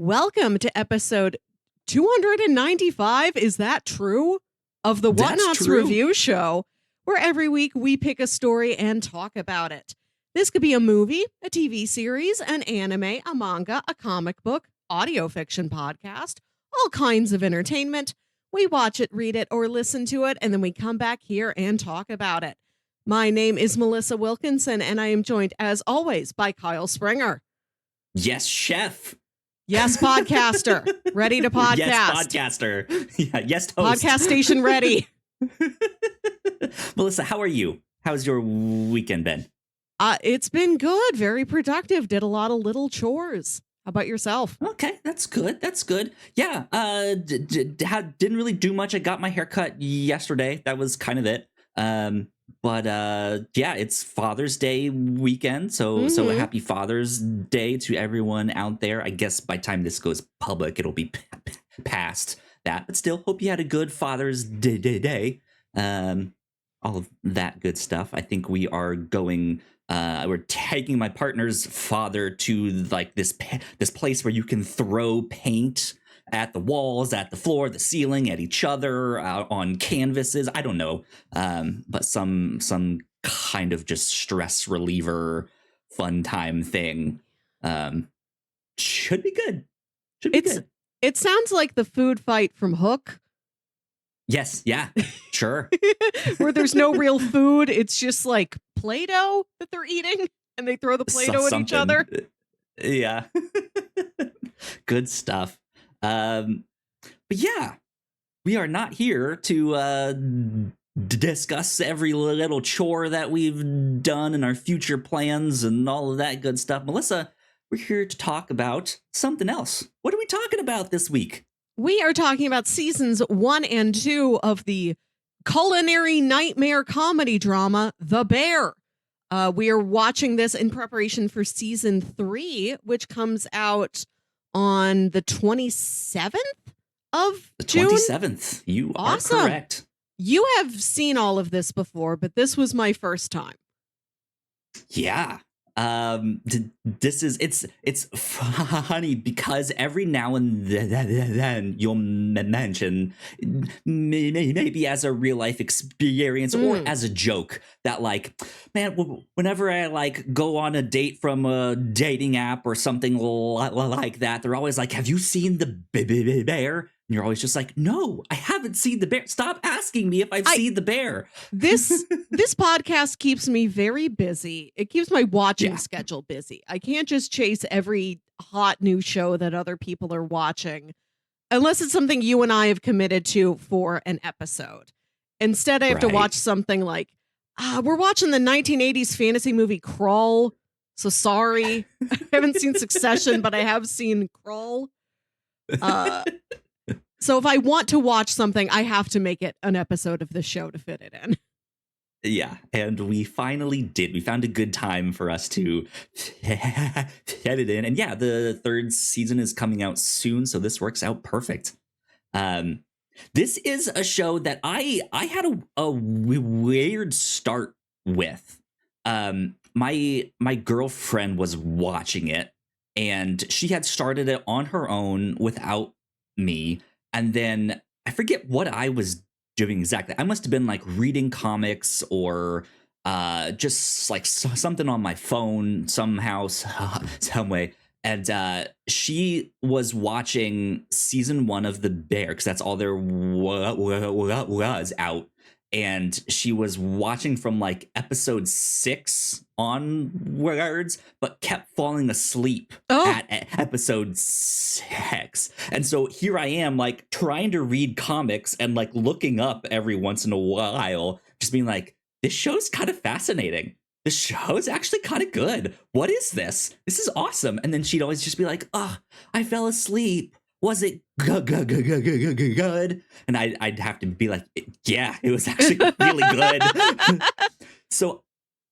Welcome to episode 295. Is that true? Of the Whatnauts review show, where every week we pick a story and talk about it. This could be a movie, a TV series, an anime, a manga, a comic book, audio fiction podcast, all kinds of entertainment. We watch it, read it, or listen to it, and then we come back here and talk about it. My name is Melissa Wilkinson, and I am joined, as always, by Kyle Springer. Yes, chef. Yes, podcaster. Ready to podcast. Yes, podcaster. Yeah, yes, host. Podcast station ready. Melissa, how are you? How's your weekend been? It's been good. Very productive. Did a lot of little chores. How about yourself? Okay, that's good. That's good. Yeah, didn't really do much. I got my hair cut yesterday. That was kind of it. But yeah, it's Father's Day weekend. So a happy Father's Day to everyone out there. I guess by the time this goes public, it'll be past that. But still, hope you had a good Father's Day. All of that good stuff. I think we are going. We're taking my partner's father to like this place where you can throw paint at the walls, at the floor, the ceiling, at each other, on canvases. I don't know, but some kind of just stress reliever, fun time thing. Should be good. Should be good. It sounds like the food fight from Hook. Yes. Yeah. Sure. Where there's no real food. It's just like Play-Doh that they're eating, and they throw the Play-Doh at each other. Yeah. Good stuff. But yeah, we are not here to discuss every little chore that we've done and our future plans and all of that good stuff. Melissa, we're here to talk about something else. What are we talking about this week? We are talking about seasons 1 and 2 of the culinary nightmare comedy drama, The Bear. We are watching this in preparation for season 3, which comes out on the 27th of June. 27th. You are correct. You have seen all of this before, but this was my first time. Yeah. This is it's funny because every now and then you'll mention maybe as a real life experience or as a joke that like, man, whenever I like go on a date from a dating app or something like that, they're always like, have you seen the bear? And you're always just like, no, I haven't seen the bear. Stop asking me if I've seen the bear. This podcast keeps me very busy. It keeps my watching schedule busy. I can't just chase every hot new show that other people are watching unless it's something you and I have committed to for an episode. Instead, I have to watch something like, we're watching the 1980s fantasy movie Crawl. So sorry. I haven't seen Succession, but I have seen Crawl. So if I want to watch something, I have to make it an episode of the show to fit it in. Yeah, and we finally did. We found a good time for us to fit it in. And yeah, the 3rd season is coming out soon, so this works out perfect. This is a show that I had a weird start with. My girlfriend was watching it, and she had started it on her own without me. And then I forget what I was doing exactly. I must have been like reading comics or just like something on my phone somehow, some way. And she was watching season 1 of The Bear because that's all there was out. And she was watching from like episode 6 onwards, but kept falling asleep at episode 6. And so here I am, like trying to read comics and like looking up every once in a while, just being like, this show's kind of fascinating. This show is actually kind of good. What is this? This is awesome. And then she'd always just be like, I fell asleep. Was it good? And I'd have to be like, yeah, it was actually really good. So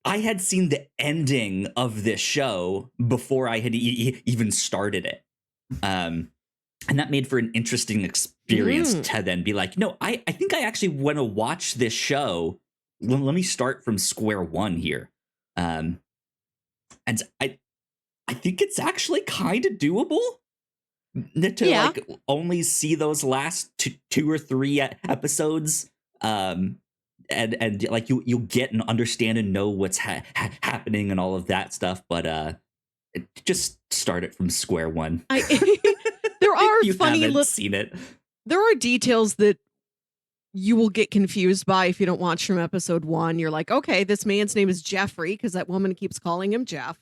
I had seen the ending of this show before I had even started it. And that made for an interesting experience to then be like, no, I think I actually want to watch this show. Let me start from square one here. And I think it's actually kind of doable. to Yeah. like only see those last two or three episodes, and like you'll get and understand and know what's happening and all of that stuff, but just start it from square one. There are you funny haven't seen it. There are details that you will get confused by if you don't watch from episode 1. You're like, okay, this man's name is Jeffrey because that woman keeps calling him Jeff.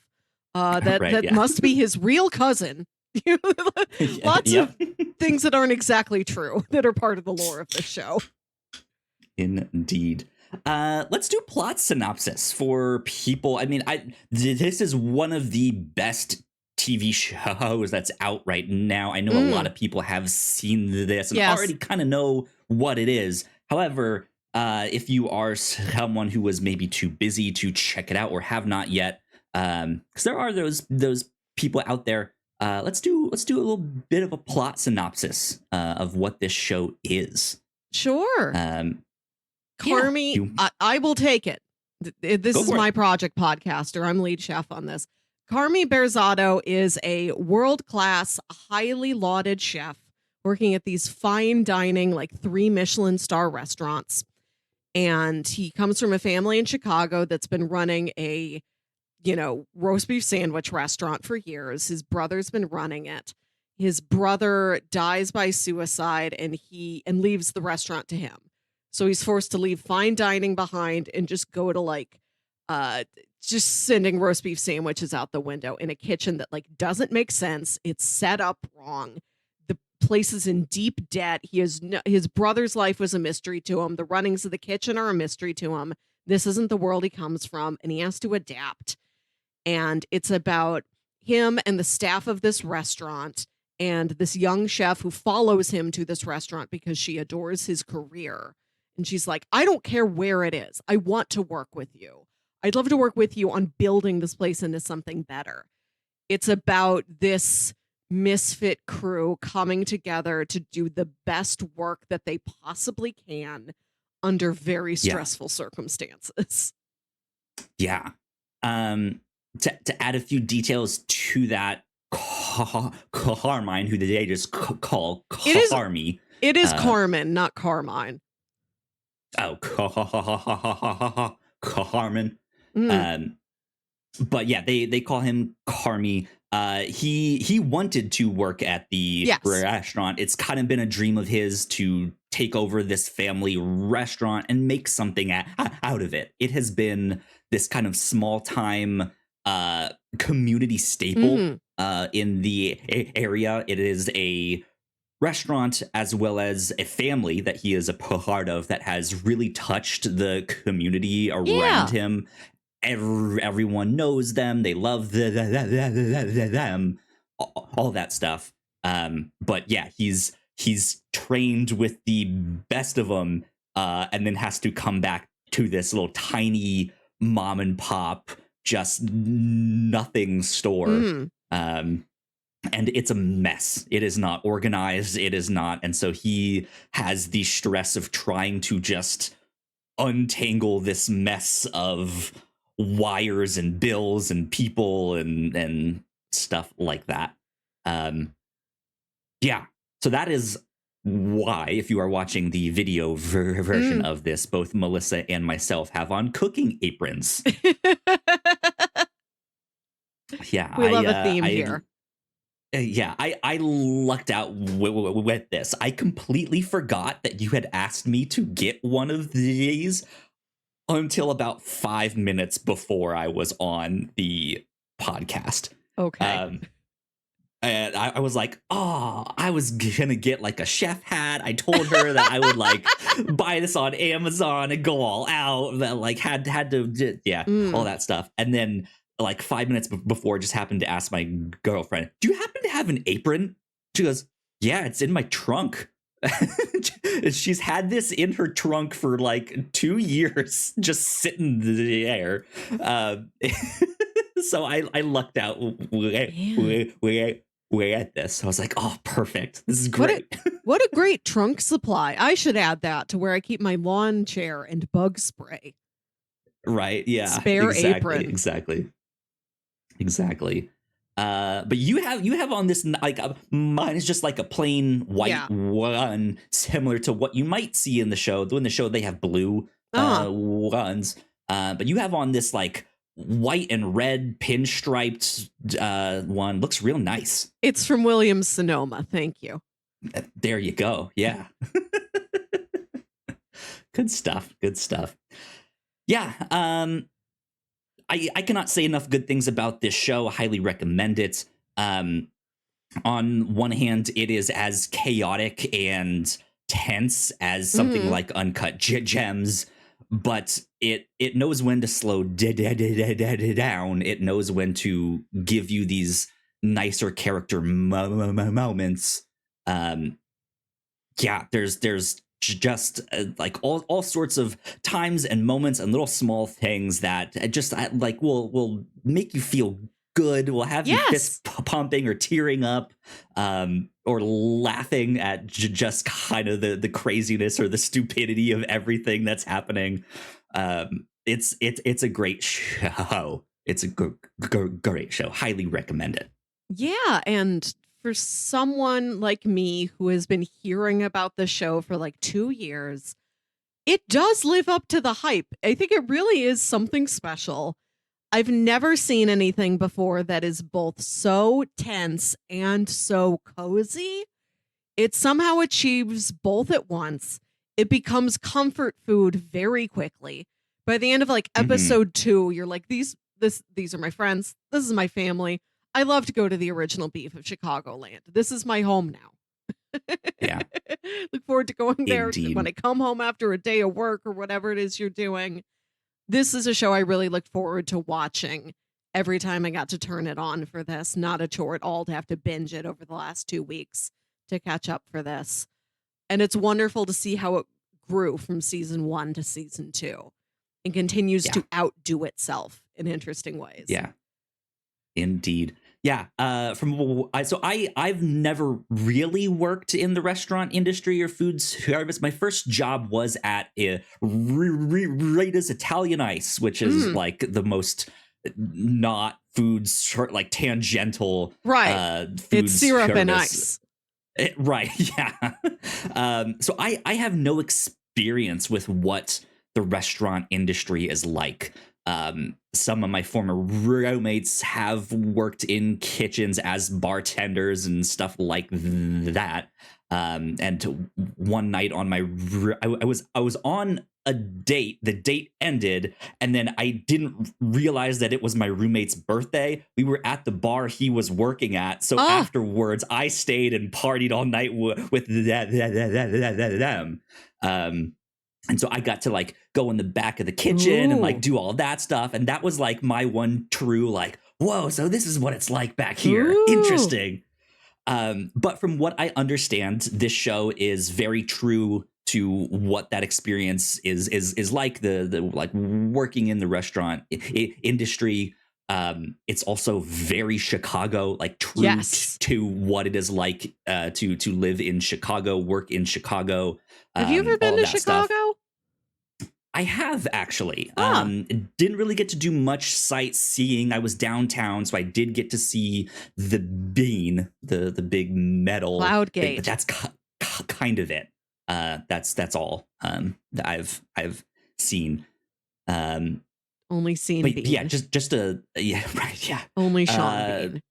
That must be his real cousin. Lots of things that aren't exactly true that are part of the lore of this show. Indeed. Let's do plot synopsis for people. I mean, this is one of the best TV shows that's out right now. I know a lot of people have seen this and already kind of know what it is. However, if you are someone who was maybe too busy to check it out or have not yet, because there are those people out there, let's do a little bit of a plot synopsis of what this show is. Sure. Carmy, I will take it. This is my project podcaster. I'm lead chef on this. Carmy Berzatto is a world-class, highly lauded chef working at these fine dining, like 3 Michelin star restaurants. And he comes from a family in Chicago that's been running a, roast beef sandwich restaurant for years. His brother's been running it. His brother dies by suicide and leaves the restaurant to him. So he's forced to leave fine dining behind and just go to just sending roast beef sandwiches out the window in a kitchen that doesn't make sense. It's set up wrong. The place is in deep debt. His brother's life was a mystery to him. The runnings of the kitchen are a mystery to him. This isn't the world he comes from, and he has to adapt. And it's about him and the staff of this restaurant and this young chef who follows him to this restaurant because she adores his career. And she's like, I don't care where it is. I want to work with you. I'd love to work with you on building this place into something better. It's about this misfit crew coming together to do the best work that they possibly can under very stressful circumstances. Yeah. To add a few details to that, Carmine, who they just call Carmy. It is Carmen, not Carmine. Oh, Carmen. But yeah, they call him Carmy. He wanted to work at the restaurant. It's kind of been a dream of his to take over this family restaurant and make something out of it. It has been this kind of small time community staple in the area. It is a restaurant as well as a family that he is a part of that has really touched the community around him. Everyone knows them. They love them, all that stuff. But yeah, he's trained with the best of them, and then has to come back to this little tiny mom and pop, just nothing store. And it's a mess. It is not organized. It is not. And so he has the stress of trying to just untangle this mess of wires and bills and people and stuff like that. Yeah. So that is why, if you are watching the video version of this, both Melissa and myself have on cooking aprons. Yeah. We love a theme here. Yeah, I lucked out with this. I completely forgot that you had asked me to get one of these until about 5 minutes before I was on the podcast. Okay. And I was like, I was gonna get like a chef hat. I told her that I would like buy this on Amazon and go all out. That like had to, all that stuff. And then like 5 minutes before, just happened to ask my girlfriend, do you happen to have an apron? She goes, yeah, it's in my trunk. She's had this in her trunk for like 2 years, just sitting there. So I lucked out way at this. I was like, oh, perfect. This is great. What a great trunk supply. I should add that to where I keep my lawn chair and bug spray. Right. Yeah. Spare apron. Exactly. But you have on this, like, mine is just like a plain white Yeah. one, similar to what you might see in the show. In the show, they have blue ones, but you have on this like white and red pinstriped one. Looks real nice. It's from Williams Sonoma. Thank you. There you go. Yeah. Good stuff. Good stuff. Yeah. I cannot say enough good things about this show. I highly recommend it. On one hand, it is as chaotic and tense as something like Uncut Gems, but it knows when to slow down. It knows when to give you these nicer character moments. Yeah, there's just like all sorts of times and moments and little small things that just like will make you feel good, will have you fist pumping or tearing up, or laughing at just kind of the craziness or the stupidity of everything that's happening. It's a great show. It's a great show. Highly recommend it. Yeah, and for someone like me who has been hearing about the show for like 2 years, it does live up to the hype. I think it really is something special. I've never seen anything before that is both so tense and so cozy. It somehow achieves both at once. It becomes comfort food very quickly. By the end of like episode 2, you're like, these are my friends. This is my family. I love to go to the original beef of Chicagoland. This is my home now. Yeah. Look forward to going there Indeed. when I come home after a day of work or whatever it is you're doing. This is a show I really look forward to watching every time I got to turn it on for this. Not a chore at all to have to binge it over the last 2 weeks to catch up for this. And it's wonderful to see how it grew from season 1 to season 2 and continues to outdo itself in interesting ways. Yeah. Indeed. Yeah. I've never really worked in the restaurant industry or food service. My first job was at Rita's Italian Ice, which is like the most not food like tangential food it's syrup service. and ice. Right. Yeah. So I have no experience with what the restaurant industry is like. Some of my former roommates have worked in kitchens as bartenders and stuff like that. And one night on I was on a date. The date ended, and then I didn't realize that it was my roommate's birthday. We were at the bar he was working at, so afterwards I stayed and partied all night with them. And so I got to like go in the back of the kitchen and like do all that stuff. And that was like my one true like, whoa, so this is what it's like back here. Interesting. But from what I understand, this show is very true to what that experience is like, the like working in the restaurant industry. It's also very Chicago, like true to what it is like to live in Chicago, work in Chicago. Have you ever been to Chicago? Stuff. I have, actually. Didn't really get to do much sightseeing. I was downtown, so I did get to see the Bean, the big metal Cloud Gate. thing, but that's kind of it. That's all that I've seen. Only seen but Bean. Yeah, just a right, yeah. Only Sean Bean.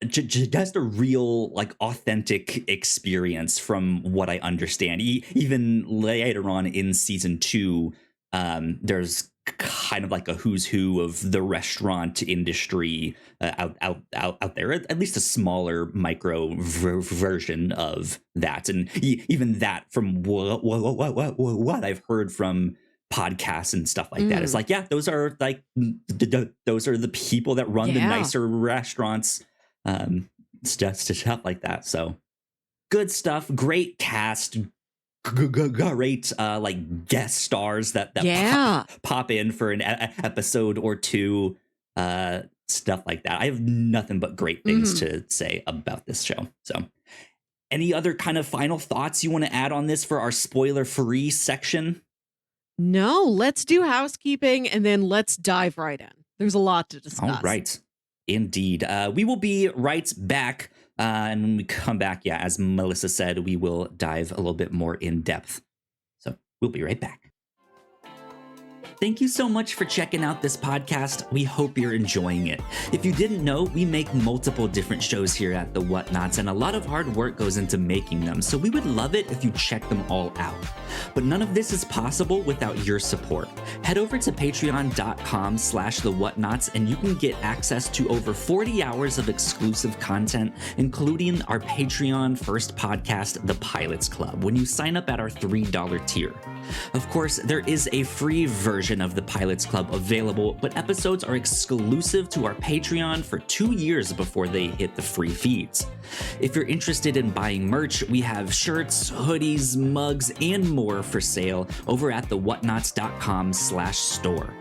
Just a real, like, authentic experience from what I understand. Even later on in season 2, there's kind of like a who's who of the restaurant industry out there, at least a smaller micro version of that. And even that, from what I've heard from podcasts and stuff like that, it's like, yeah, those are like those are the people that run the nicer restaurants. Stuff like that. So good stuff. Great cast. Great like guest stars that pop in for an episode or two. Stuff like that. I have nothing but great things to say about this show. So any other kind of final thoughts you want to add on this for our spoiler-free section? No, let's do housekeeping and then let's dive right in. There's a lot to discuss. All right. Indeed. We will be right back. And when we come back, yeah, as Melissa said, we will dive a little bit more in depth. So we'll be right back. Thank you so much for checking out this podcast. We hope you're enjoying it. If you didn't know, we make multiple different shows here at the Whatnauts, and a lot of hard work goes into making them, so we would love it if you check them all out. But none of this is possible without your support. Head over to patreon.com/thewhatnauts, and you can get access to over 40 hours of exclusive content, including our Patreon first podcast, The Pilots Club, when you sign up at our $3 tier. Of course, there is a free version of the Pilots Club available, but episodes are exclusive to our Patreon for 2 years before they hit the free feeds. If you're interested in buying merch, we have shirts, hoodies, mugs, and more for sale over at thewhatnauts.com/store.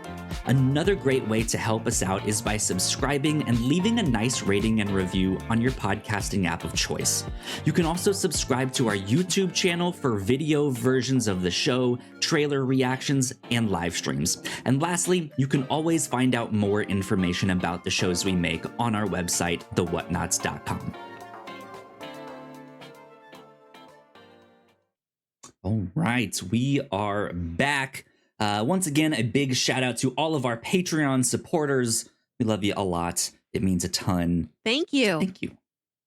Another great way to help us out is by subscribing and leaving a nice rating and review on your podcasting app of choice. You can also subscribe to our YouTube channel for video versions of the show, trailer reactions, and live streams. And lastly, you can always find out more information about the shows we make on our website, thewhatnauts.com. All right, we are back. Once again, a big shout out to all of our Patreon supporters. We love you a lot. It means a ton. Thank you. Thank you.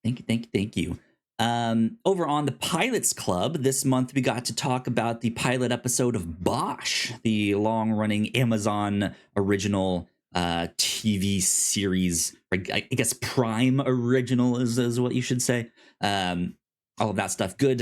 Thank you. Over on the Pilots Club, this month we got to talk about the pilot episode of Bosch, the long-running Amazon original TV series. I guess Prime original is what you should say. All of that stuff. Good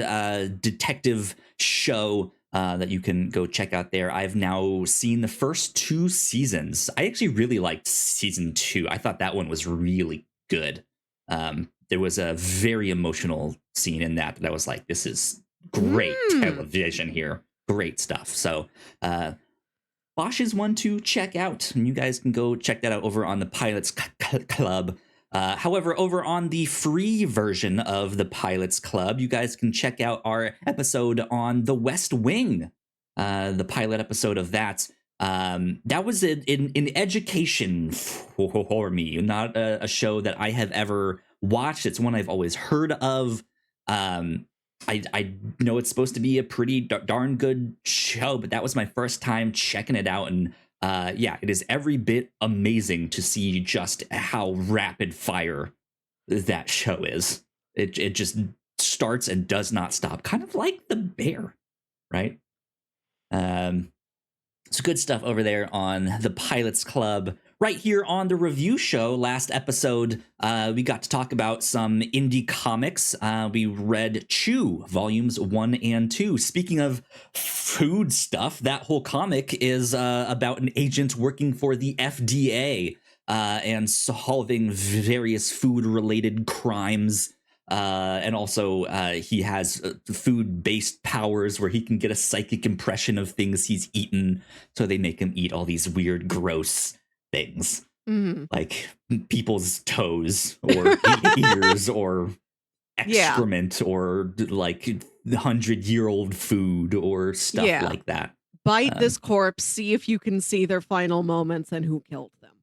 detective show that you can go check out there. I've now seen the first 2 seasons. I actually really liked season 2. I thought that one was really good. There was a very emotional scene in that I was like, this is great television here. Great stuff. So Bosch is one to check out, and you guys can go check that out over on the Pilots Club. However, over on the free version of the Pilots Club, you guys can check out our episode on The West Wing, the pilot episode of that. That was an education for me, not a show that I have ever watched. It's one I've always heard of. I know it's supposed to be a pretty darn good show, but that was my first time checking it out, and yeah, it is every bit amazing to see just how rapid fire that show is. It just starts and does not stop, kind of like The Bear, right? It's good stuff over there on the Pilots Club. Right here on the review show, last episode, we got to talk about some indie comics. We read Chew, volumes 1 and 2. Speaking of food stuff, that whole comic is about an agent working for the FDA and solving various food-related crimes. And also he has food-based powers where he can get a psychic impression of things he's eaten. So they make him eat all these weird, gross things, like people's toes or ears or excrement or like 100-year-old food or stuff like that. Bite this corpse, see if you can see their final moments and who killed them.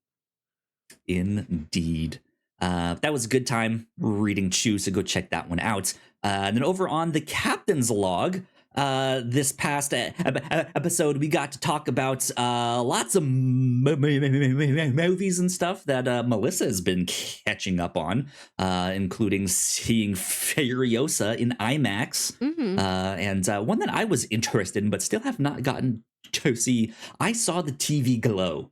Indeed. That was a good time reading Chew, so go check that one out. And then over on the Captain's Log, this past episode, we got to talk about lots of movies and stuff that Melissa has been catching up on, including seeing Furiosa in IMAX, and one that I was interested in but still have not gotten to see. I Saw the TV Glow.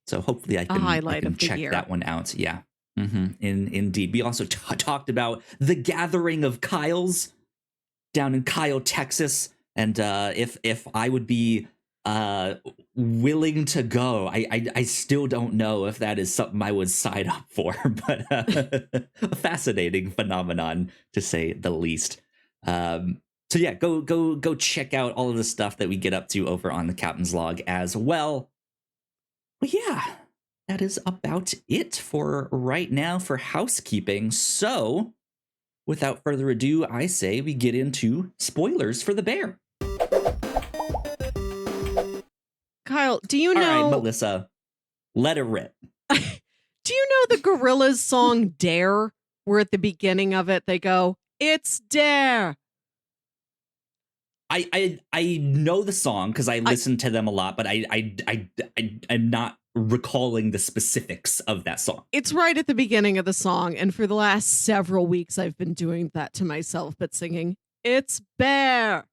So hopefully I can check that one out. Yeah, indeed. We also talked about The Gathering of Kyles down in Kyle, Texas, and if I would be willing to go, I still don't know if that is something I would sign up for, but a fascinating phenomenon to say the least. So yeah, go check out all of the stuff that we get up to over on the Captain's Log as well. But yeah, that is about it for right now for housekeeping. So without further ado, I say we get into spoilers for The Bear. Kyle, do you know... All right, Melissa, let it rip. Do you know the Gorillaz song Dare? Where at the beginning of it they go, "It's Dare." I know the song because I listen to them a lot, but I'm not recalling the specifics of that song. It's right at the beginning of the song, and for the last several weeks I've been doing that to myself, but singing "It's Bear"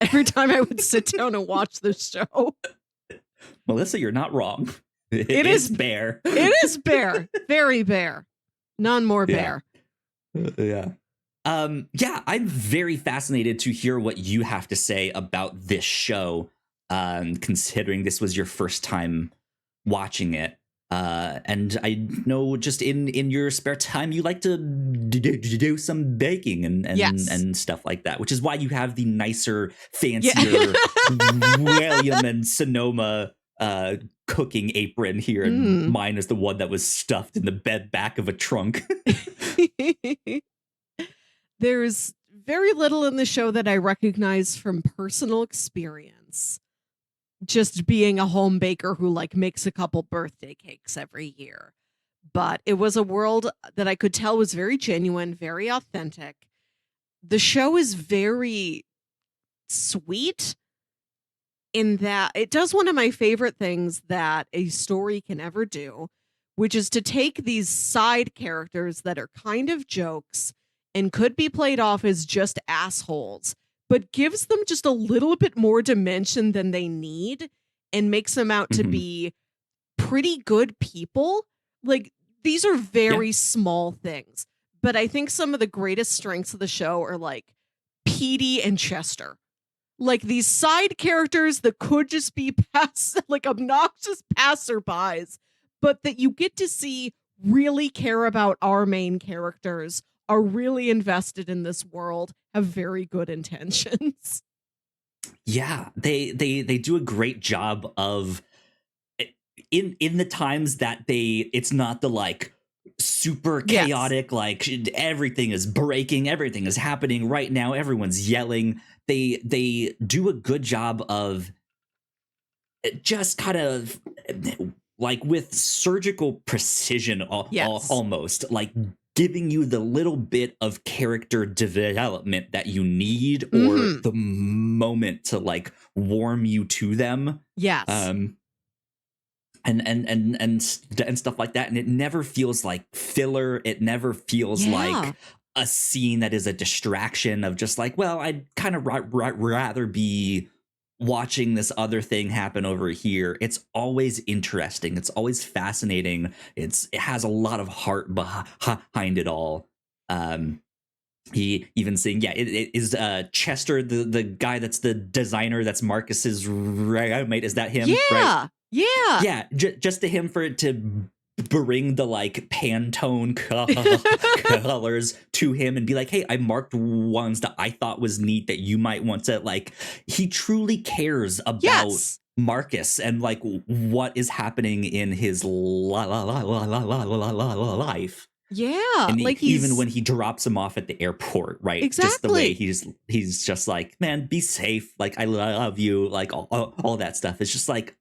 every time I would sit down and watch the show. Melissa, you're not wrong. It is Bear. It is Bear. Very Bear. None more Bear. Yeah. Yeah, I'm very fascinated to hear what you have to say about this show, considering this was your first time watching it. And I know just in your spare time, you like to do some baking and stuff like that, which is why you have the nicer, fancier William and Sonoma cooking apron here. And mine is the one that was stuffed in the bed back of a trunk. There's very little in the show that I recognize from personal experience. Just being a home baker who like makes a couple birthday cakes every year. But it was a world that I could tell was very genuine, very authentic. The show is very sweet in that it does one of my favorite things that a story can ever do, which is to take these side characters that are kind of jokes and could be played off as just assholes, but gives them just a little bit more dimension than they need and makes them out to be pretty good people. Like, these are very small things, but I think some of the greatest strengths of the show are like Petey and Chester. Like these side characters that could just be like obnoxious passerbys, but that you get to see really care about our main characters, are really invested in this world, have very good intentions. Yeah, they do a great job of in the times that it's not the like super chaotic, like everything is breaking, everything is happening right now, everyone's yelling. They do a good job of just kind of like with surgical precision almost like giving you the little bit of character development that you need or the moment to like warm you to them. Yes. And stuff like that. And it never feels like filler. It never feels like a scene that is a distraction of just like, well, I'd kind of rather be watching this other thing happen over here. It's always interesting. It's always fascinating. It has a lot of heart behind it all. He even saying, it is Chester, the guy that's the designer, that's Marcus's roommate. Is that him? Yeah. Right? Yeah. Just to him for it to bring the like Pantone colors to him and be like, hey, I marked ones that I thought was neat that you might want to like. He truly cares about Marcus and like what is happening in his life. Yeah, and like even when he drops him off at the airport, right? Exactly. Just the way he's just like, man, be safe. Like, I love you. Like all that stuff. It's just like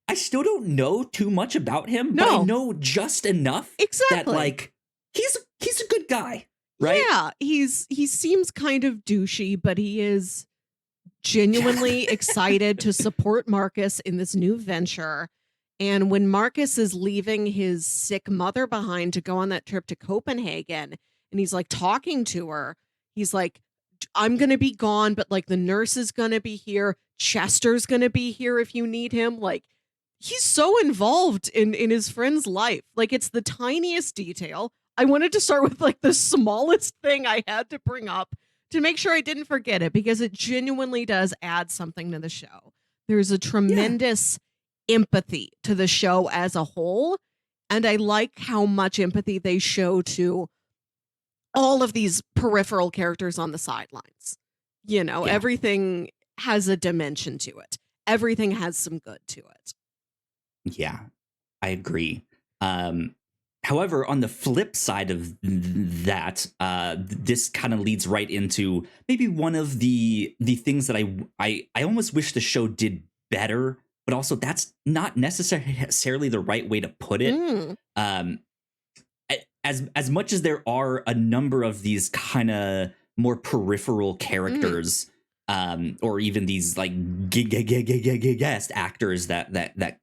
I still don't know too much about him, but I know just enough that like he's a good guy, right? Yeah, he seems kind of douchey, but he is genuinely excited to support Marcus in this new venture. And when Marcus is leaving his sick mother behind to go on that trip to Copenhagen, and he's like talking to her, he's like, I'm going to be gone, but like the nurse is going to be here. Chester's going to be here if you need him. Like, he's so involved in his friend's life. Like, it's the tiniest detail. I wanted to start with like the smallest thing I had to bring up to make sure I didn't forget it, because it genuinely does add something to the show. There's a tremendous empathy to the show as a whole, and I like how much empathy they show to all of these peripheral characters on the sidelines. You know, everything has a dimension to it. Everything has some good to it. Yeah, I agree. However, on the flip side of that, this kind of leads right into maybe one of the things that I almost wish the show did better but also that's not necessarily the right way to put it. Um, as much as there are a number of these kind of more peripheral characters, or even these like guest actors that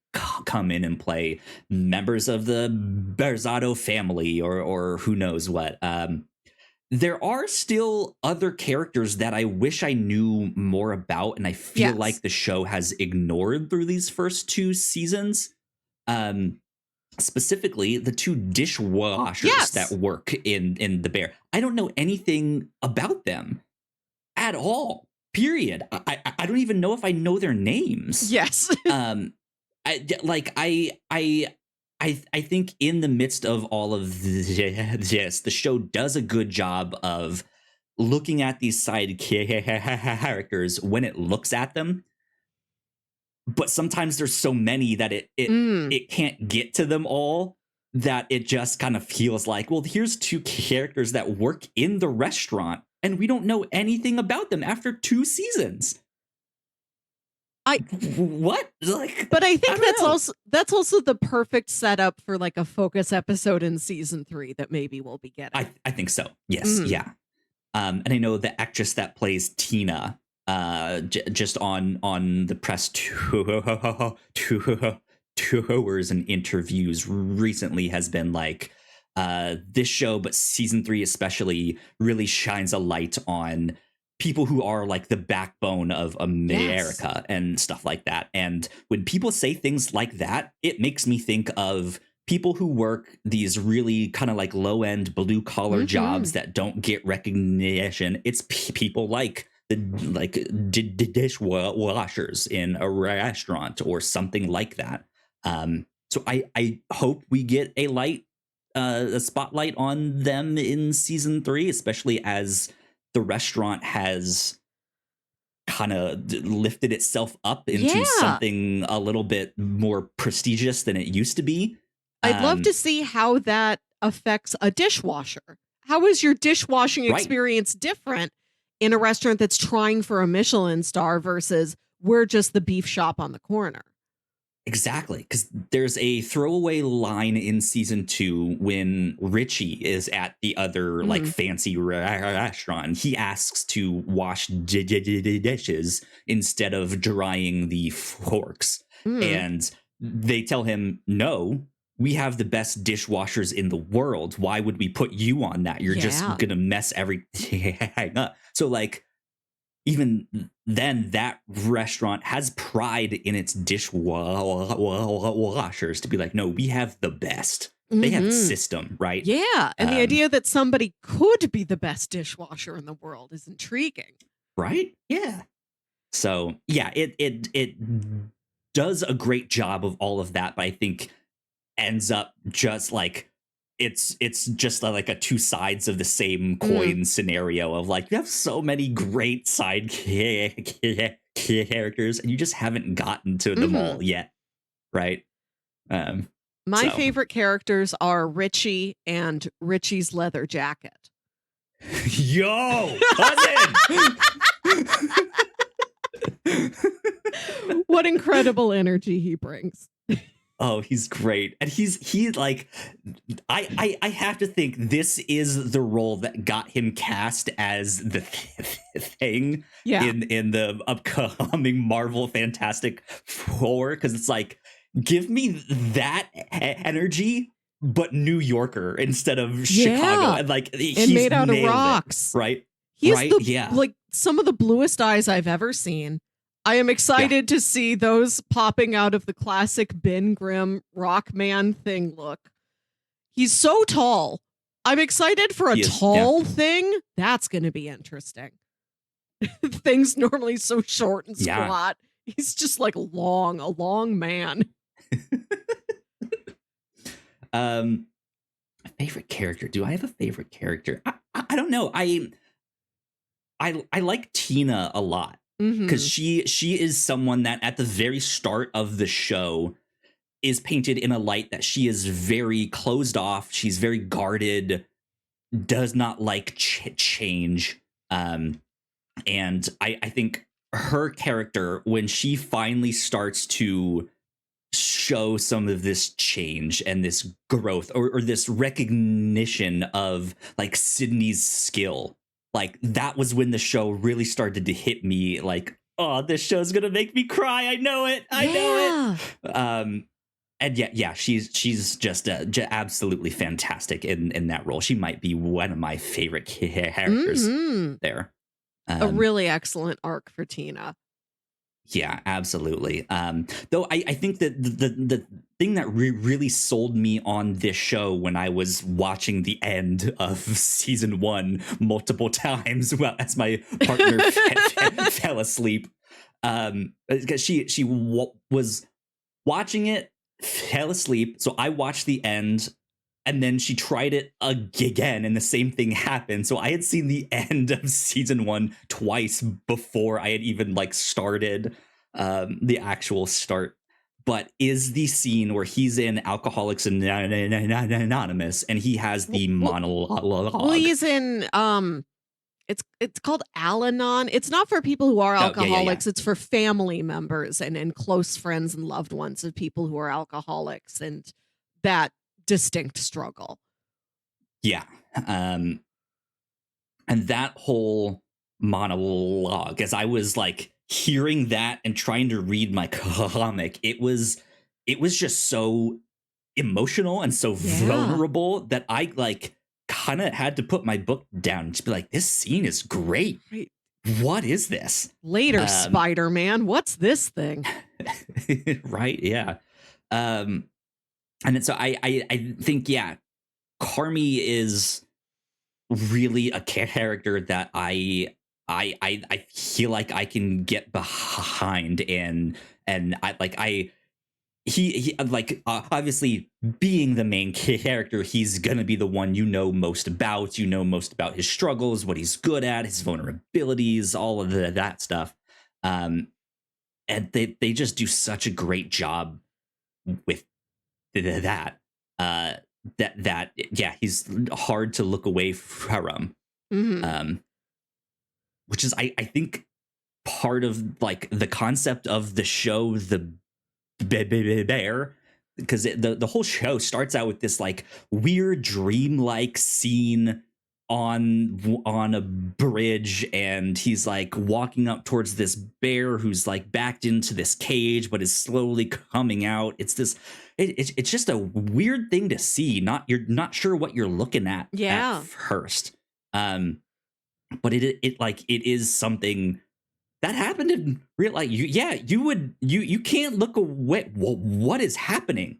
come in and play members of the Berzado family or who knows what. There are still other characters that I wish I knew more about, and I feel like the show has ignored through these first 2 seasons. Specifically, the 2 dishwashers that work in the Bear. I don't know anything about them at all. Period. I don't even know if I know their names. Yes. I think in the midst of all of this, the show does a good job of looking at these side characters when it looks at them. But sometimes there's so many that it can't get to them all, that it just kind of feels like, well, here's 2 characters that work in the restaurant and we don't know anything about them after 2 seasons. What? Like, but I think that's also the perfect setup for like a focus episode in season 3 that maybe we'll be getting. I think so. Yes. Yeah. And I know the actress that plays Tina, just on the press tours and interviews recently has been like, this show, but season 3 especially, really shines a light on people who are like the backbone of America and stuff like that. And when people say things like that, it makes me think of people who work these really kind of like low end blue collar jobs that don't get recognition. It's people like the dishwashers in a restaurant or something like that. So I hope we get a spotlight on them in season 3, especially as the restaurant has kind of lifted itself up into something a little bit more prestigious than it used to be. I'd love to see how that affects a dishwasher. How is your dishwashing experience different in a restaurant that's trying for a Michelin star versus we're just the beef shop on the corner? Exactly, because there's a throwaway line in season 2 when Richie is at the other like fancy restaurant. He asks to wash dishes instead of drying the forks, and they tell him, "No, we have the best dishwashers in the world. Why would we put you on that? You're just gonna mess everything up." So like, even then, that restaurant has pride in its dishwashers to be like, no, we have the best. They have a system, right? Yeah. And the idea that somebody could be the best dishwasher in the world is intriguing. Right? Yeah. So, yeah, it does a great job of all of that, but I think ends up just like, it's just like a 2 sides of the same coin scenario of like, you have so many great side characters and you just haven't gotten to them all yet, right? My favorite characters are Richie and Richie's leather jacket. Yo, cousin! What incredible energy he brings. Oh, he's great. And he's like, I have to think this is the role that got him cast as the thing in the upcoming Marvel Fantastic Four. Because it's like, give me that energy, but New Yorker instead of Chicago. And like, he's made out of rocks. Right? He's like some of the bluest eyes I've ever seen. I am excited to see those popping out of the classic Ben Grimm Rockman thing look. He's so tall. I'm excited for a tall thing. That's going to be interesting. Things normally so short and squat. He's just like a long man. Favorite character. Do I have a favorite character? I don't know. I like Tina a lot. Because she is someone that at the very start of the show is painted in a light that she is very closed off. She's very guarded, does not like change. And I think her character, when she finally starts to show some of this change and this growth, or this recognition of like Sydney's skill, like that was when the show really started to hit me like, oh, this show's gonna make me cry. I know it. I know it. And yeah, she's just absolutely fantastic in that role. She might be one of my favorite characters there. A really excellent arc for Tina. Yeah, absolutely. Though I think that the thing that really sold me on this show when I was watching the end of season 1 multiple times, well, as my partner fell asleep, because she was watching it, fell asleep. So I watched the end, and then she tried it again, and the same thing happened. So I had seen the end of season 1 twice before I had even like started the actual start. But is the scene where he's in Alcoholics Anonymous and he has the monologue. Well, he's in it's called Al-Anon. It's not for people who are alcoholics. It's for family members and close friends and loved ones of people who are alcoholics and that distinct struggle. Yeah. And that whole monologue, as I was like hearing that and trying to read my comic, it was just so emotional and so vulnerable that I like kind of had to put my book down and just be like, this scene is great. Right. What is this? Later, Spider-Man, what's this thing? Right, yeah. And then so I think, yeah, Carmy is really a character that I feel like I can get behind, and he like obviously being the main character, he's gonna be the one most about. Most about his struggles, what he's good at, his vulnerabilities, all of that stuff. And they just do such a great job with that. Yeah, he's hard to look away from. Which is I think part of like the concept of the show, the Bear, because the whole show starts out with this like weird dreamlike scene on a bridge, and he's like walking up towards this bear who's like backed into this cage but is slowly coming out. It's just a weird thing to see. You're not sure what you're looking at first. But it is something that happened in real life. You can't look away. What is happening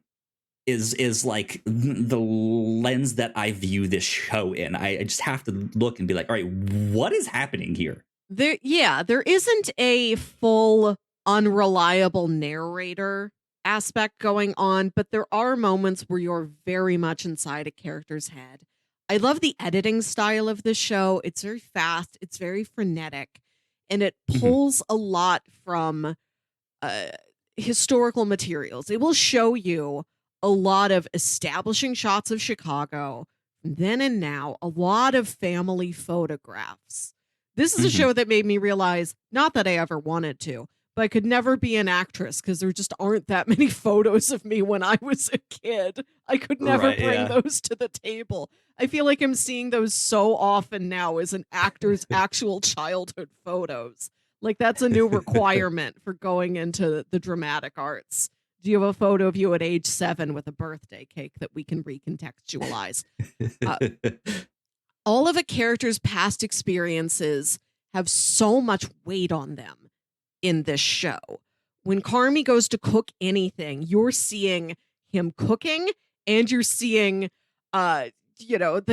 is like the lens that I view this show in. I just have to look and be like, all right, what is happening here? There isn't a full unreliable narrator aspect going on, but there are moments where you're very much inside a character's head. I love the editing style of this show. It's very fast. It's very frenetic, and it pulls a lot from historical materials. It will show you a lot of establishing shots of Chicago, then and now, a lot of family photographs. This is a show that made me realize, not that I ever wanted to, but I could never be an actress because there just aren't that many photos of me when I was a kid. I could never bring those to the table. I feel like I'm seeing those so often now as an actor's actual childhood photos. Like that's a new requirement for going into the dramatic arts. Do you have a photo of you at age 7 with a birthday cake that we can recontextualize? All of a character's past experiences have so much weight on them in this show. When Carmy goes to cook anything, you're seeing him cooking, and you're seeing, the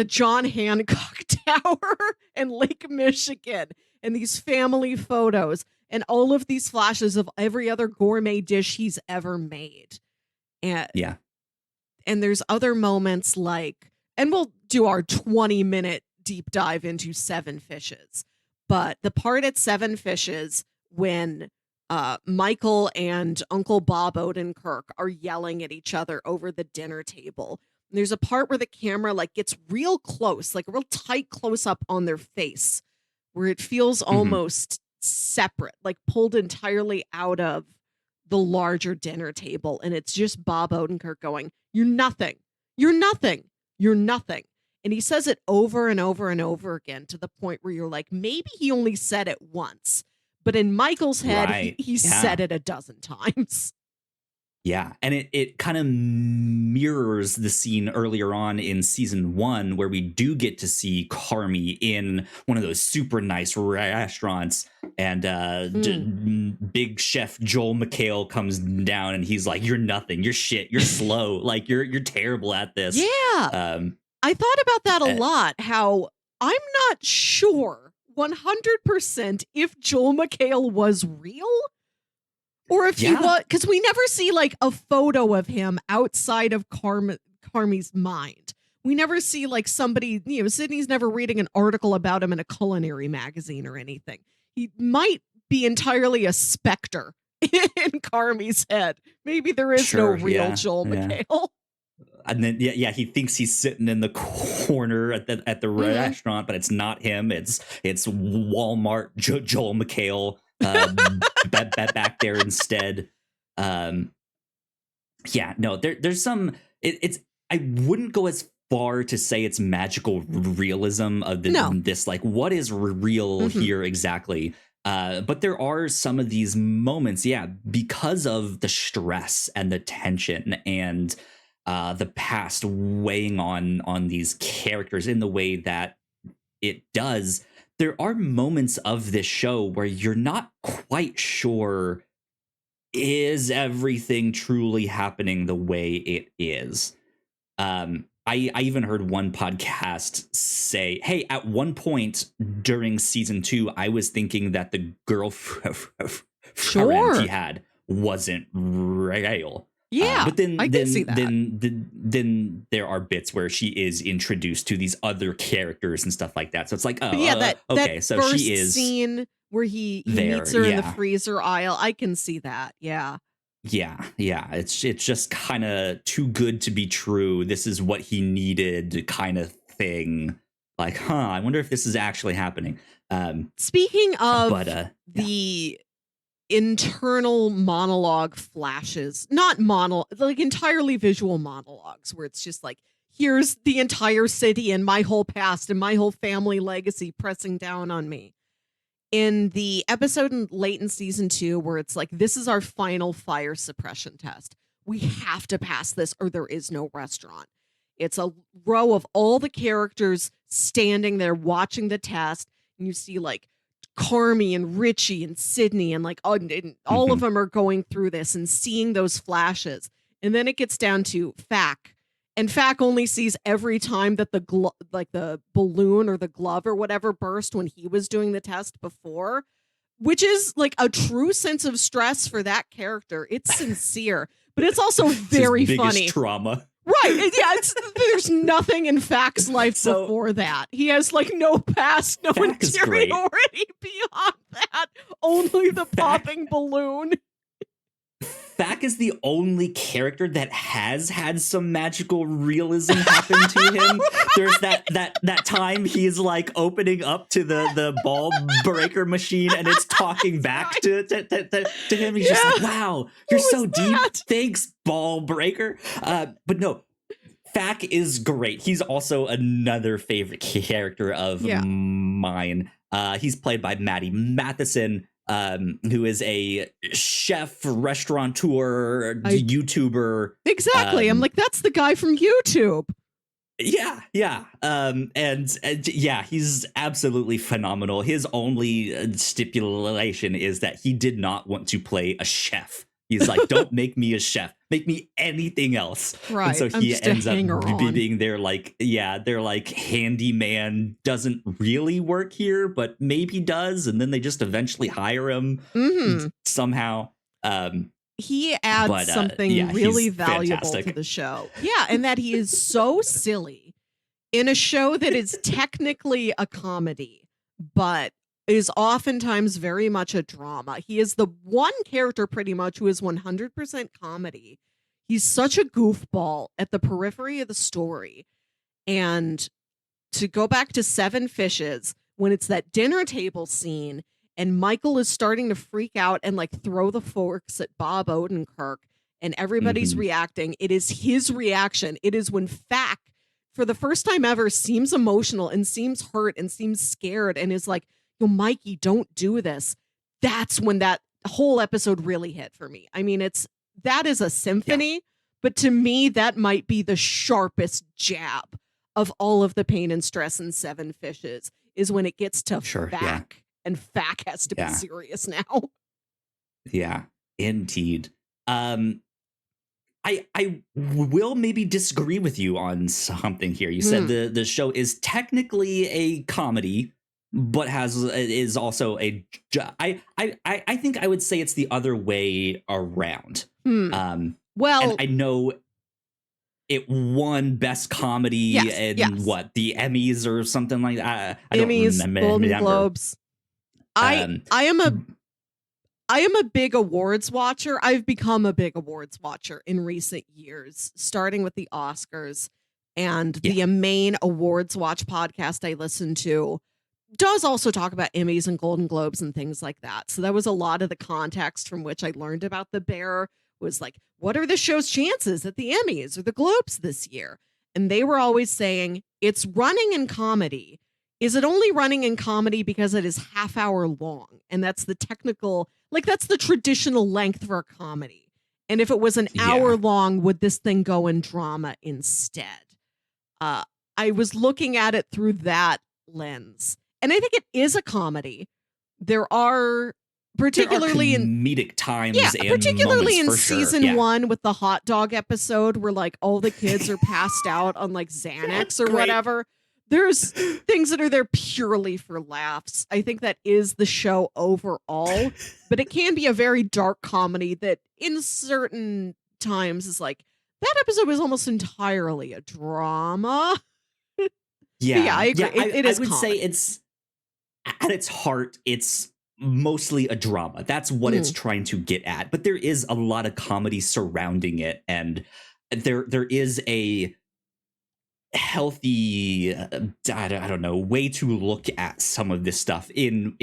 John Hancock Tower and Lake Michigan and these family photos and all of these flashes of every other gourmet dish he's ever made. And there's other moments like, and we'll do our 20-minute deep dive into Seven Fishes, but the part at Seven Fishes when Michael and Uncle Bob Odenkirk are yelling at each other over the dinner table. And there's a part where the camera like gets real close, like a real tight close up on their face, where it feels almost separate, like pulled entirely out of the larger dinner table. And it's just Bob Odenkirk going, "You're nothing. You're nothing. You're nothing." And he says it over and over and over again to the point where you're like, maybe he only said it once. But in Michael's head, Right. he said it a dozen times. Yeah, and it kind of mirrors the scene earlier on in season 1 where we do get to see Carmy in one of those super nice restaurants, and big chef Joel McHale comes down and he's like, "You're nothing, you're shit, you're slow, like you're terrible at this." Yeah. I thought about that a lot, how I'm not sure 100% if Joel McHale was real. Or if he was, because we never see like a photo of him outside of Carmy's mind. We never see like somebody, Sydney's never reading an article about him in a culinary magazine or anything. He might be entirely a specter in Carmy's head. Maybe there is no real Joel McHale. And then he thinks he's sitting in the corner at the restaurant, but it's not him. It's Walmart Joel McHale. Back there instead. There's some it's I wouldn't go as far to say it's magical realism of this, like, what is real here exactly, but there are some of these moments because of the stress and the tension and the past weighing on these characters in the way that it does. There are moments of this show where you're not quite sure, is everything truly happening the way it is? I even heard one podcast say, "Hey, at one point during season 2, I was thinking that the girlfriend he had wasn't real." Yeah, but then I can see that. Then there are bits where she is introduced to these other characters and stuff like that. So it's like, that so first she is scene where he meets her in the freezer aisle. I can see that. Yeah. It's just kind of too good to be true. This is what he needed, kind of thing. Like, I wonder if this is actually happening. Speaking of the internal monologue flashes, not like entirely visual monologues, where it's just like, here's the entire city and my whole past and my whole family legacy pressing down on me. In the episode late in season 2, where it's like, this is our final fire suppression test. We have to pass this or there is no restaurant. It's a row of all the characters standing there watching the test. And you see like Carmy and Richie and Sydney and like all of them are going through this and seeing those flashes. And then it gets down to Fack. And Fack only sees every time that the balloon or the glove or whatever burst when he was doing the test before, which is like a true sense of stress for that character. It's sincere, but it's also very funny. Trauma. Right. Yeah. There's nothing in Fack's life before that. He has like no past, no interiority beyond that. Only the popping balloon. Fack is the only character that has had some magical realism happen to him. There's that time he's like opening up to the ball breaker machine and it's talking back to him. He's just like, "Wow, you're so deep. Thanks, ball breaker." But no, Fack is great. He's also another favorite character of mine. He's played by Maddie Matheson. Who is a chef, restaurateur, YouTuber. Exactly. I'm like, that's the guy from YouTube. Yeah. And he's absolutely phenomenal. His only stipulation is that he did not want to play a chef. He's like, "Don't make me a chef. Make me anything else." Right. And so he ends up being their handyman. Doesn't really work here, but maybe does. And then they just eventually hire him somehow. He adds something really valuable to the show. Yeah, and that he is so silly in a show that is technically a comedy, but is oftentimes very much a drama. He is the one character pretty much who is 100% comedy. He's such a goofball at the periphery of the story. And to go back to Seven Fishes, when it's that dinner table scene and Michael is starting to freak out and like throw the forks at Bob Odenkirk, and everybody's reacting. It is his reaction. It is when Fack, for the first time ever, seems emotional and seems hurt and seems scared and is like, yo, Mikey, don't do this. That's when that whole episode really hit for me. I mean, that is a symphony, but to me, that might be the sharpest jab of all of the pain and stress in Seven Fishes, is when it gets to Fack, and Fack has to be serious now. Yeah, indeed. I will maybe disagree with you on something here. You said the show is technically a comedy, but is also I think I would say it's the other way around. Well, and I know it won Best Comedy in what, the Emmys or something like that. I Emmys, don't remember. Golden Globes. I am a big awards watcher. I've become a big awards watcher in recent years, starting with the Oscars, and the main awards watch podcast I listen to does also talk about Emmys and Golden Globes and things like that. So that was a lot of the context from which I learned about The Bear, was like, what are the show's chances at the Emmys or the Globes this year? And they were always saying, it's running in comedy. Is it only running in comedy because it is half-hour long? And that's the technical, like, that's the traditional length for a comedy. And if it was an hour long, would this thing go in drama instead? I was looking at it through that lens. And I think it is a comedy. There are particularly comedic times, and particularly in for season sure. 1 with the hot dog episode where like all the kids are passed out on like Xanax or whatever. There's things that are there purely for laughs. I think that is the show overall, but it can be a very dark comedy that in certain times is like, that episode was almost entirely a drama. Yeah, I agree. It is I would say it's, at its heart, it's mostly a drama. That's what it's trying to get at. But there is a lot of comedy surrounding it, and there is a healthy I don't know, way to look at some of this stuff in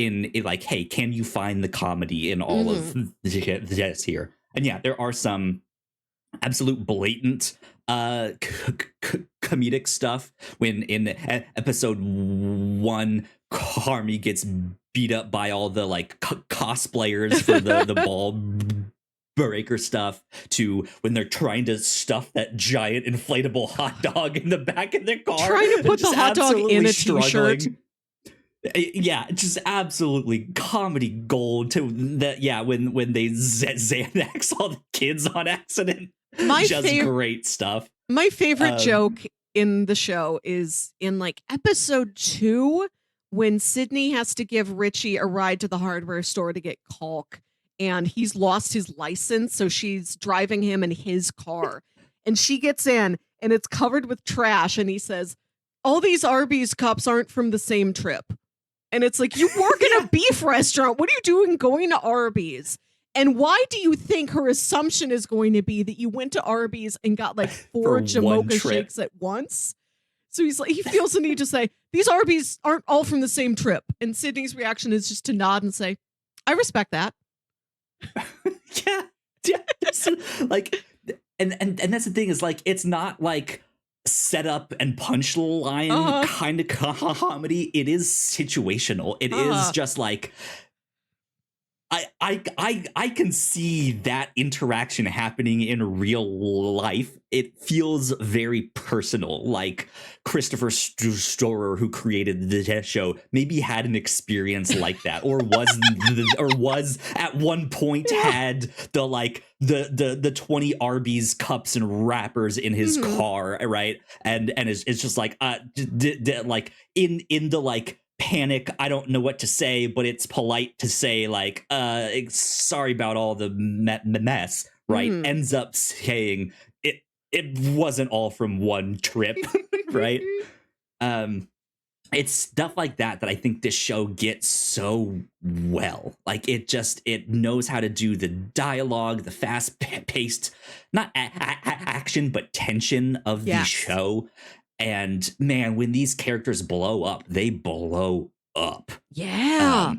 like, hey, can you find the comedy in all of this here? And there are some absolute blatant comedic stuff when in episode 1 Carmy gets beat up by all the like cosplayers for the ball breaker stuff, to when they're trying to stuff that giant inflatable hot dog in the back of their car, trying to put the hot dog in a t-shirt. Yeah, just absolutely comedy gold to that. Yeah, when they Xanax all the kids on accident. Great stuff. My favorite joke in the show is in like episode 2 when Sydney has to give Richie a ride to the hardware store to get caulk, and he's lost his license, so she's driving him in his car, and she gets in and it's covered with trash, and he says, all these Arby's cups aren't from the same trip. And it's like, you work in a beef restaurant. What are you doing going to Arby's? And why do you think her assumption is going to be that you went to Arby's and got like 4 Jamocha shakes at once? So he's like, he feels the need to say, these Arby's aren't all from the same trip. And Sydney's reaction is just to nod and say, I respect that. yeah. Like, and that's the thing, is like, it's not like set up and punchline kind of comedy. It is situational. It is just like, I can see that interaction happening in real life. It feels very personal. Like Christopher Storer, who created the show, maybe had an experience like that, or was at one point had the 20 Arby's cups and wrappers in his car, right? And it's just like like in the like panic, I don't know what to say, but it's polite to say like, sorry about all the mess, right? Ends up saying it wasn't all from one trip, right? It's stuff like that I think this show gets so well. Like it knows how to do the dialogue, the fast paced, not action, but tension of the show. And man, when these characters blow up, they blow up. Yeah.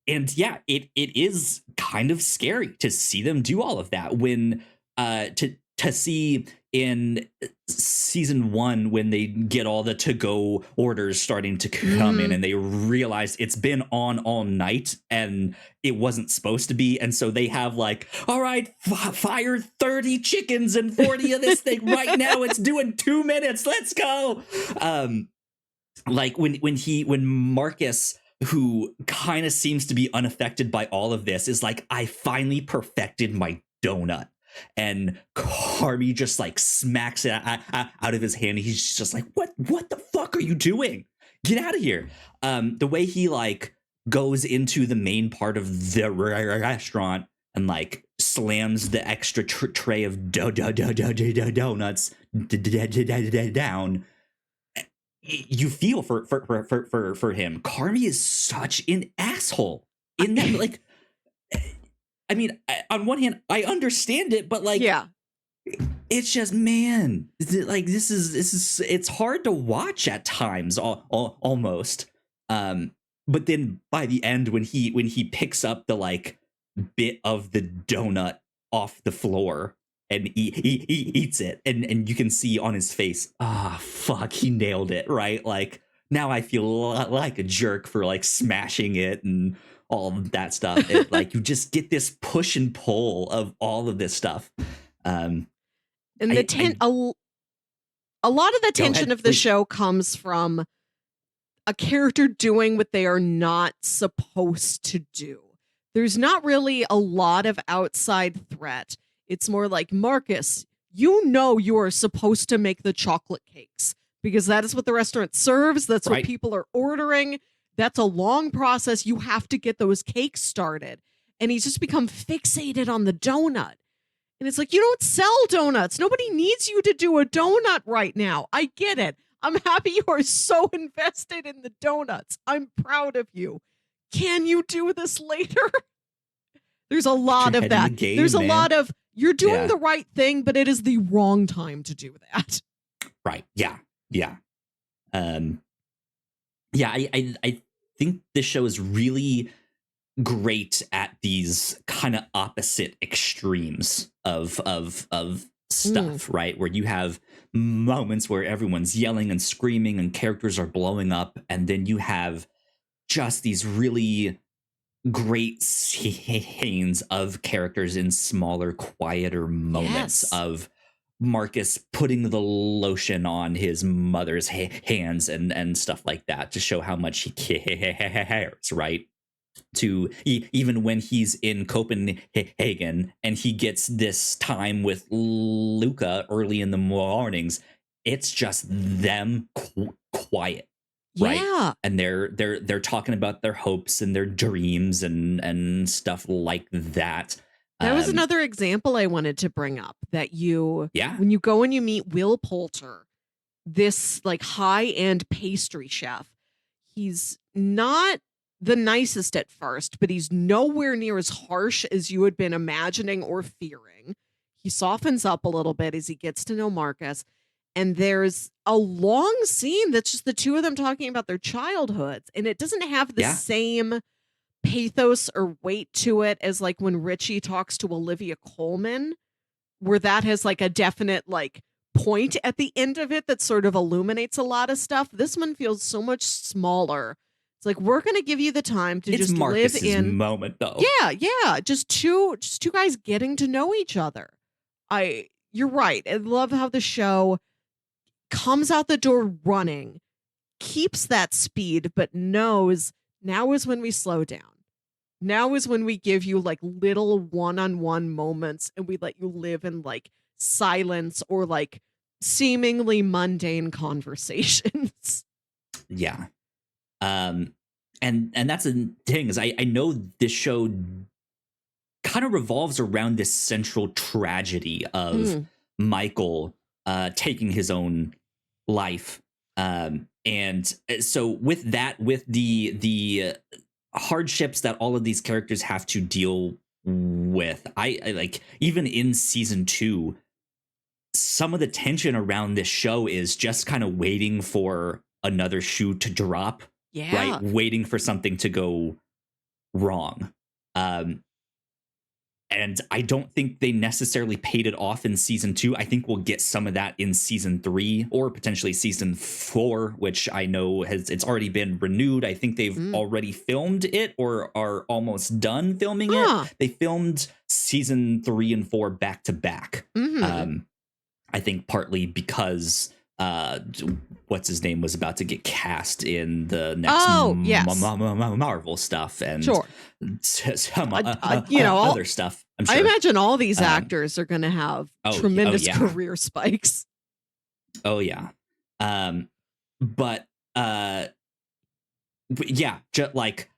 yeah, it is kind of scary to see them do all of that when to see in season 1 when they get all the to-go orders starting to come in and they realize it's been on all night and it wasn't supposed to be, and so they have like, all right, fire 30 chickens and 40 of this thing right now, it's doing 2 minutes, let's go. Like when Marcus, who kind of seems to be unaffected by all of this, is like, I finally perfected my donut. And Arby just like smacks it out of his hand. He's just like, what the fuck are you doing? Get out of here. The way he like goes into the main part of the restaurant and like slams the extra tray of donuts down. You feel for him. Carmi is such an asshole in that. Like, I mean, on one hand, I understand it, but like, yeah, it's just, man, like this is it's hard to watch at times, almost. But then by the end, when he picks up the like bit of the donut off the floor and he eats it, and you can see on his face, fuck, he nailed it, right? Like, now I feel like a jerk for like smashing it and all of that stuff. It, like, you just get this push and pull of all of this stuff. And a lot of the tension of the show comes from a character doing what they are not supposed to do. There's not really a lot of outside threat. It's more like, Marcus, you are supposed to make the chocolate cakes because that is what the restaurant serves. That's what people are ordering. That's a long process. You have to get those cakes started. And he's just become fixated on the donut. And it's like, you don't sell donuts. Nobody needs you to do a donut right now. I get it. I'm happy you are so invested in the donuts. I'm proud of you. Can you do this later? There's a lot of that. There's a lot of, you're doing the right thing, but it is the wrong time to do that. Right. Yeah. Yeah. I think this show is really great at these kind of opposite extremes of stuff, right? Where you have moments where everyone's yelling and screaming and characters are blowing up, and then you have just these really great scenes of characters in smaller, quieter moments of Marcus putting the lotion on his mother's hands and stuff like that to show how much he cares, right? To even when he's in Copenhagen and he gets this time with Luca early in the mornings, it's just them quiet, right? Yeah. And they're talking about their hopes and their dreams and stuff like that. That was another example I wanted to bring up, that when you go and you meet Will Poulter, this like high-end pastry chef, he's not the nicest at first, but he's nowhere near as harsh as you had been imagining or fearing. He softens up a little bit as he gets to know Marcus. And there's a long scene that's just the two of them talking about their childhoods. And it doesn't have the same pathos or weight to it as like when Richie talks to Olivia Colman, where that has like a definite like point at the end of it that sort of illuminates a lot of stuff. This one feels so much smaller. It's like, we're going to give you the time to just Marcus's live in moment, though. Yeah. Just two guys getting to know each other. You're right. I love how the show comes out the door running, keeps that speed, but knows now is when we slow down. Now is when we give you like little one-on-one moments and we let you live in like silence or like seemingly mundane conversations. Yeah. And that's the thing, is I know this show kind of revolves around this central tragedy of Michael taking his own life. And so with that, with the hardships that all of these characters have to deal with, I like, even in season 2, some of the tension around this show is just kind of waiting for another shoe to drop. Yeah. Right. Waiting for something to go wrong. And I don't think they necessarily paid it off in season 2. I think we'll get some of that in season 3 or potentially season 4, which I know it's already been renewed. I think they've already filmed it or are almost done filming it. They filmed season 3 and 4 back to back. I think partly because what's his name was about to get cast in the next Marvel stuff and some other stuff. I'm sure. I imagine all these actors are going to have tremendous career spikes. Oh yeah, but yeah, just like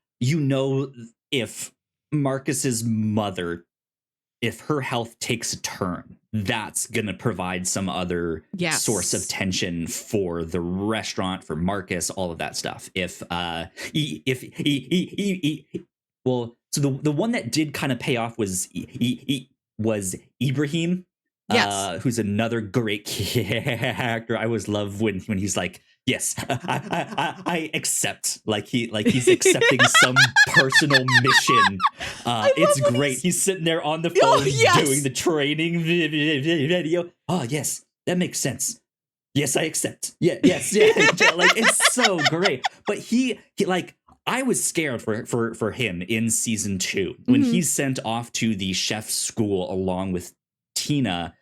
if Marcus's mother, if her health takes a turn, that's going to provide some other source of tension for the restaurant, for Marcus, all of that stuff. So the one that did kind of pay off was Ibrahim, who's another great character. I always love when he's like, yes, I accept. He's accepting some personal mission. It's great. He's sitting there on the phone doing the training video. Oh, yes, that makes sense. Yes, I accept. Yes. It's so great. But he I was scared for him in season 2 when he's sent off to the chef school along with Tina.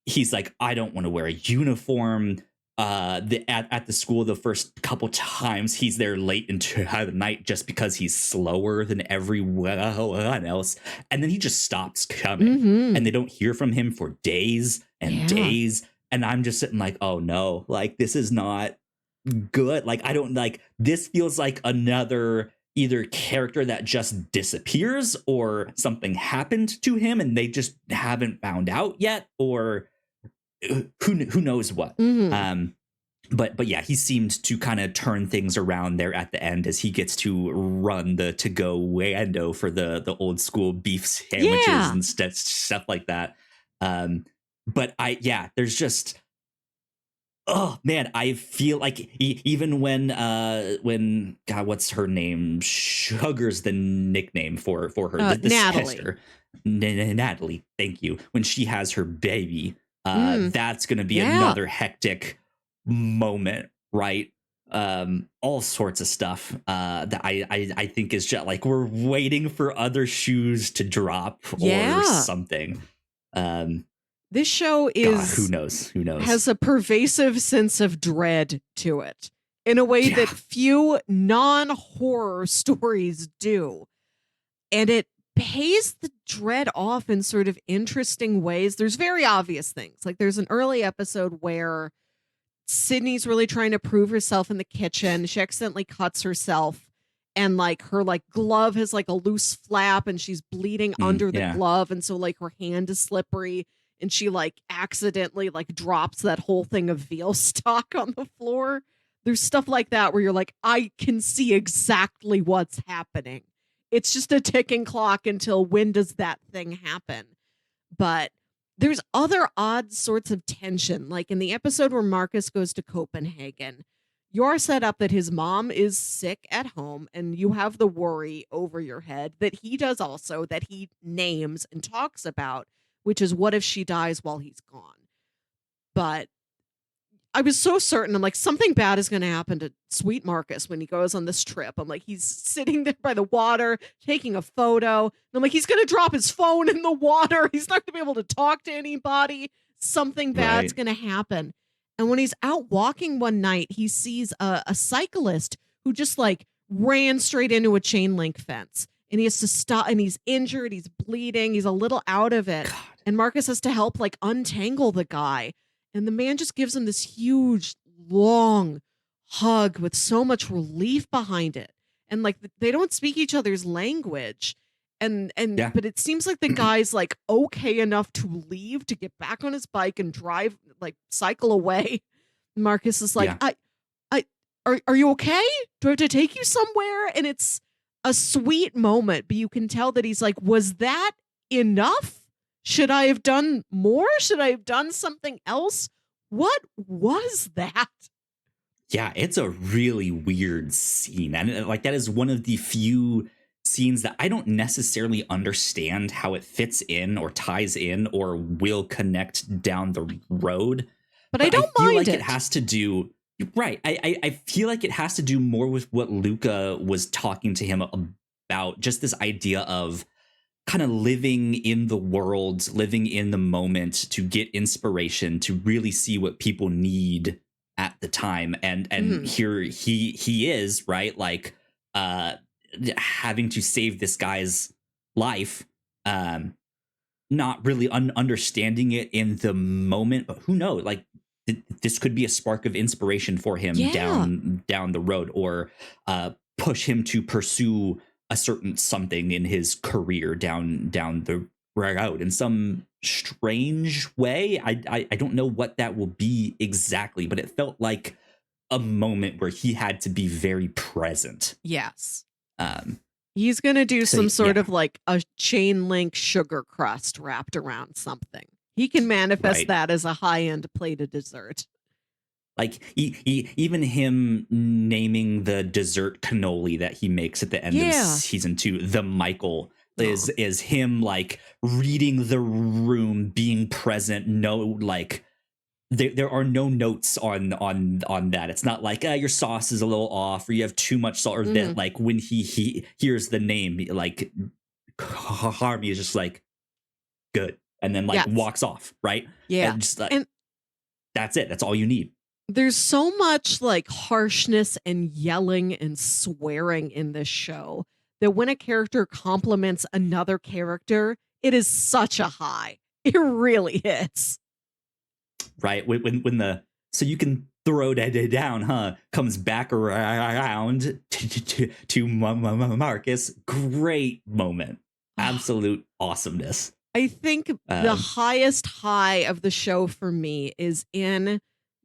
He's like, I don't want to wear a uniform. At the school, the first couple times he's there late into the night just because he's slower than everyone else, and then he just stops coming, and they don't hear from him for days and days. And I'm just sitting like, oh no, this is not good. I don't this. Feels like another either character that just disappears or something happened to him and they just haven't found out yet, or who knows what. But yeah, he seemed to kind of turn things around there at the end as he gets to run the to-go window for the old school beef sandwiches and stuff like that. But there's just, oh man, I feel like even when God, what's her name? Sugar's the nickname for her. The Natalie. Sister. Natalie, thank you. When she has her baby, that's going to be another hectic moment, right? All sorts of stuff that I think is just we're waiting for other shoes to drop or something. This show is, who knows, has a pervasive sense of dread to it in a way that few non-horror stories do. And it pays the dread off in sort of interesting ways. There's very obvious things. There's an early episode where Sydney's really trying to prove herself in the kitchen. She accidentally cuts herself, and her glove has a loose flap, and she's bleeding under the glove, and so her hand is slippery, and she accidentally drops that whole thing of veal stock on the floor. There's stuff like that where you're like, I can see exactly what's happening. It's just a ticking clock until when does that thing happen? But there's other odd sorts of tension. In the episode where Marcus goes to Copenhagen, you're set up that his mom is sick at home, and you have the worry over your head that he does also, that he names and talks about, which is what if she dies while he's gone? But I was so certain, I'm something bad is going to happen to sweet Marcus when he goes on this trip. I'm he's sitting there by the water, taking a photo. And I'm he's going to drop his phone in the water. He's not going to be able to talk to anybody. Something bad's going to happen. And when he's out walking one night, he sees a cyclist who just ran straight into a chain link fence. And he has to stop, and he's injured. He's bleeding. He's a little out of it. God. And Marcus has to help untangle the guy. And the man just gives him this huge, long hug with so much relief behind it. And they don't speak each other's language. But it seems like the guy's okay enough to leave, to get back on his bike and drive, cycle away. Marcus is are you okay? Do I have to take you somewhere? And it's a sweet moment, but you can tell that he's was that enough? Should I have done more? Should I have done something else? What was that? Yeah, it's a really weird scene. And that is one of the few scenes that I don't necessarily understand how it fits in or ties in or will connect down the road. But I don't feel mind like it. it has to do right. I feel like it has to do more with what Luca was talking to him about, just this idea of kind of living in the world, living in the moment to get inspiration, to really see what people need at the time. And here he is, right? Like having to save this guy's life, not really understanding it in the moment, but who knows? Like this could be a spark of inspiration for him down the road, or push him to pursue a certain something in his career down the road in some strange way. I don't know what that will be exactly, but it felt like a moment where he had to be very present. Yes. He's going to do some sort of like a chain link sugar crust wrapped around something. He can manifest that as a high-end plate of dessert. Like even him naming the dessert cannoli that he makes at the end of season 2, the Michael, is him like reading the room, being present. No, like there are no notes on that. It's not like your sauce is a little off, or you have too much salt, or that like when he hears the name, like Arby is just like good, and then like walks off, right? Yeah, and just like, and that's it. That's all you need. There's so much like harshness and yelling and swearing in this show that when a character compliments another character, it is such a high. It really is. Right. When the so you can throw that down, huh? Comes back around to Marcus. Great moment. Absolute awesomeness. I think the highest high of the show for me is in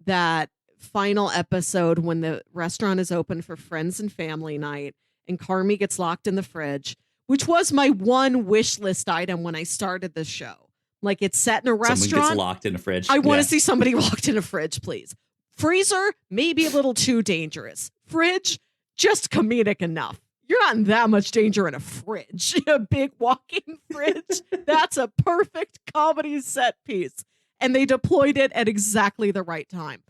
that final episode when the restaurant is open for friends and family night and Carmy gets locked in the fridge, which was my one wish list item when I started the show. Like, it's set in a restaurant. Someone gets locked in a fridge. I want to see somebody locked in a fridge, please. Freezer, maybe a little too dangerous. Fridge, just comedic enough. You're not in that much danger in a fridge. A big walk-in fridge. That's a perfect comedy set piece. And they deployed it at exactly the right time.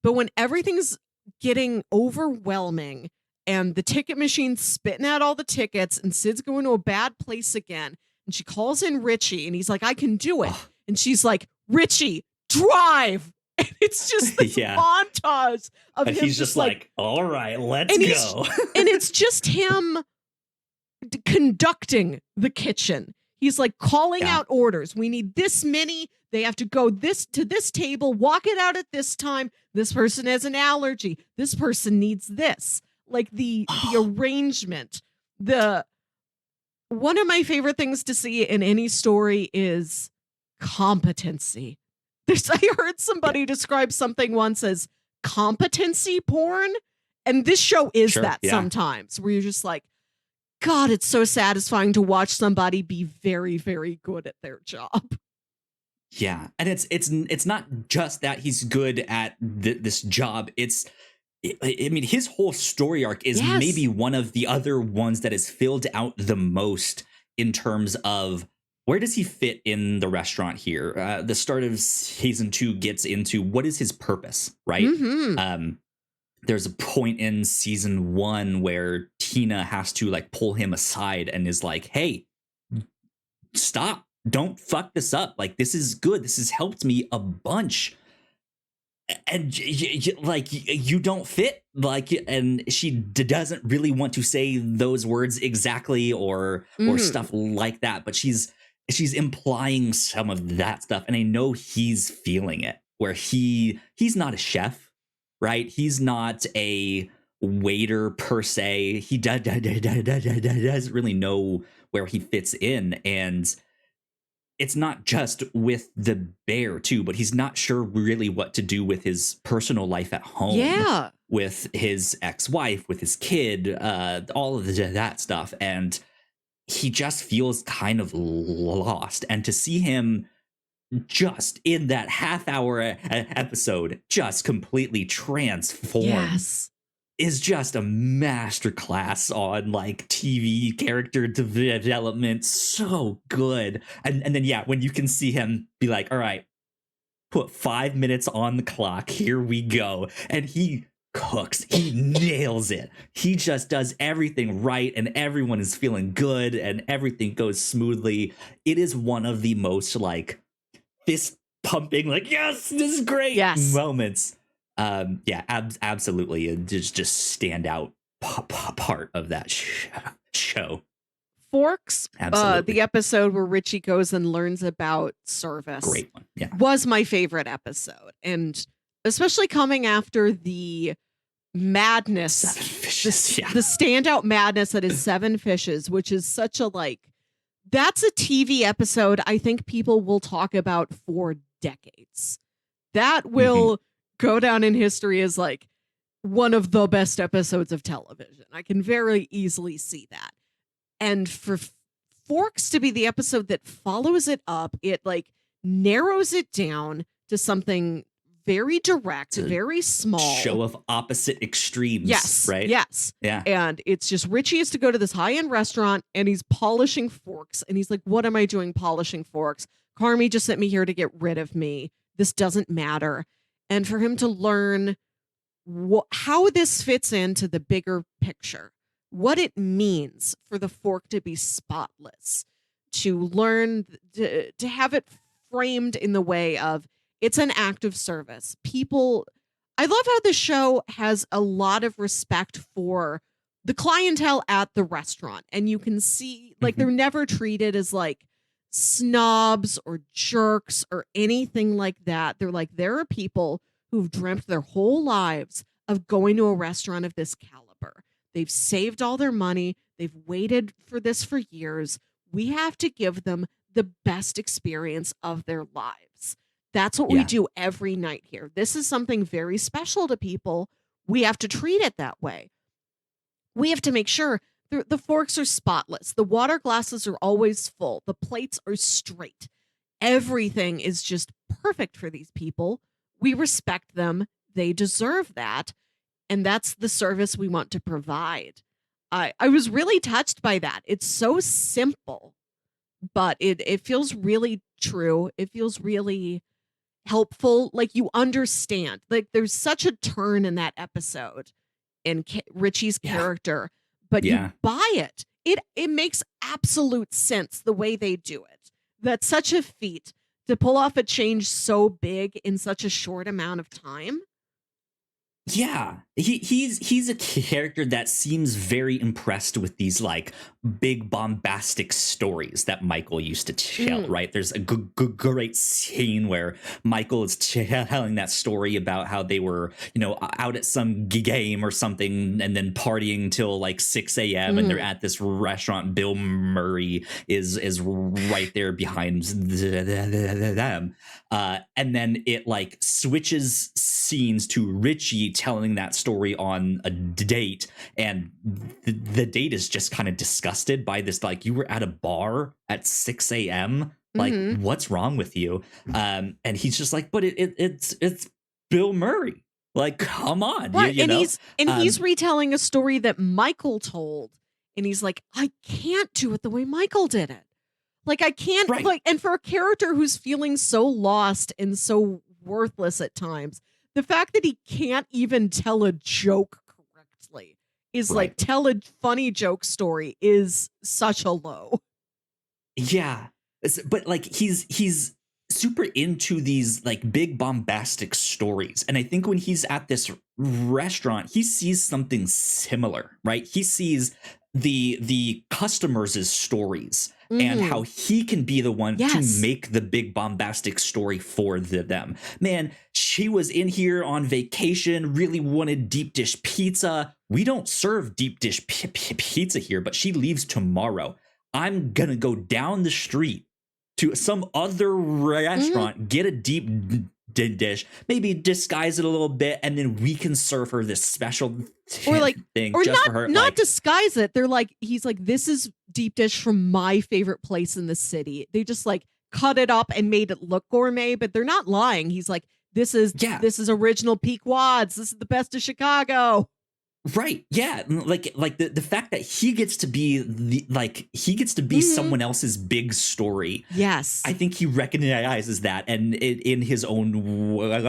But when everything's getting overwhelming and the ticket machine's spitting out all the tickets and Sid's going to a bad place again, and she calls in Richie and he's like, I can do it. And she's like, Richie, drive. And it's just this montage of him. He's just like, all right, let's go. And it's just him conducting the kitchen. He's like calling out orders. We need this many. They have to go to this table, walk it out at this time. This person has an allergy. This person needs this. Like the arrangement. One of my favorite things to see in any story is competency. I heard somebody describe something once as competency porn. And this show is sometimes, where you're just like, God, it's so satisfying to watch somebody be very, very good at their job. Yeah. And it's not just that he's good at this job. I mean, his whole story arc is maybe one of the other ones that is filled out the most in terms of where does he fit in the restaurant here? The start of season 2 gets into what is his purpose, right? There's a point in season 1 where Tina has to like pull him aside and is like, hey, stop. Don't fuck this up. Like, this is good. This has helped me a bunch. And you don't fit, like, and she doesn't really want to say those words exactly or stuff like that, but she's implying some of that stuff, and I know he's feeling it. Where he's not a chef, right? He's not a waiter per se. He doesn't really know where he fits in, and it's not just with the bear too, but he's not sure really what to do with his personal life at home. Yeah. With his ex-wife, with his kid, all of that stuff. And he just feels kind of lost. And to see him just in that half-hour episode just completely transform is just a masterclass on like TV character development. So good. And then yeah, when you can see him be like, all right, put 5 minutes on the clock, here we go. And he cooks, he nails it. He just does everything right, and everyone is feeling good and everything goes smoothly. It is one of the most like fist pumping, like, yes, this is great moments. Yeah, absolutely. It just stand out part of that show. Forks, the episode where Richie goes and learns about service. Great one. Yeah. Was my favorite episode. And especially coming after the madness, the standout madness that is Seven Fishes, which is such a that's a TV episode I think people will talk about for decades. That will go down in history as like one of the best episodes of television. I can very easily see that. And for Forks to be the episode that follows it up, it like narrows it down to something very direct, very small. Show of opposite extremes. Yes. Right? Yes. Yeah. And it's just Richie is to go to this high-end restaurant and he's polishing forks. And he's like, what am I doing polishing forks? Carmy just sent me here to get rid of me. This doesn't matter. And for him to learn how this fits into the bigger picture. What it means for the fork to be spotless, to learn to have it framed in the way of it's an act of service. People, I love how the show has a lot of respect for the clientele at the restaurant. And you can see like they're never treated as like snobs or jerks or anything like that. They're like, there are people who've dreamt their whole lives of going to a restaurant of this caliber. They've saved all their money. They've waited for this for years. We have to give them the best experience of their lives. That's what we do every night here. This is something very special to people. We have to treat it that way. We have to make sure the forks are spotless. The water glasses are always full. The plates are straight. Everything is just perfect for these people. We respect them. They deserve that. And that's the service we want to provide. I was really touched by that. It's so simple, but it feels really true. It feels really helpful. Like you understand. Like there's such a turn in that episode in Richie's character, but you buy it. It makes absolute sense the way they do it. That's such a feat to pull off a change so big in such a short amount of time. Yeah, he's a character that seems very impressed with these like big bombastic stories that Michael used to tell, right? There's a great scene where Michael is telling that story about how they were, out at some game or something and then partying till like 6 a.m. and they're at this restaurant. Bill Murray is right there behind them. And then it like switches scenes to Richie telling that story on a date, and the date is just kind of disgusted by this, like, you were at a bar at 6 a.m. Like, what's wrong with you? And he's just like, but it's Bill Murray. Like, come on. Right. He's retelling a story that Michael told. And he's like, I can't do it the way Michael did it. Like, I can't, and for a character who's feeling so lost and so worthless at times, the fact that he can't even tell a joke correctly is like, tell a funny joke story is such a low. Yeah. But like, he's super into these like big bombastic stories. And I think when he's at this restaurant, he sees something similar, right? He sees the customers' stories and how he can be the one to make the big bombastic story for them. Man, she was in here on vacation, really wanted deep dish pizza. We don't serve deep dish pizza here, but she leaves tomorrow. I'm gonna go down the street to some other restaurant, get a deep dish, maybe disguise it a little bit, and then we can serve her this special thing or just not, for her. Not disguise it. They're like, he's like, this is deep dish from my favorite place in the city. They just like cut it up and made it look gourmet, but they're not lying. He's like, this is original Pequods. This is the best of Chicago. Right. Yeah. Like the fact that he gets to be Mhm. someone else's big story. I Yes. think he recognizes that, and in his own words,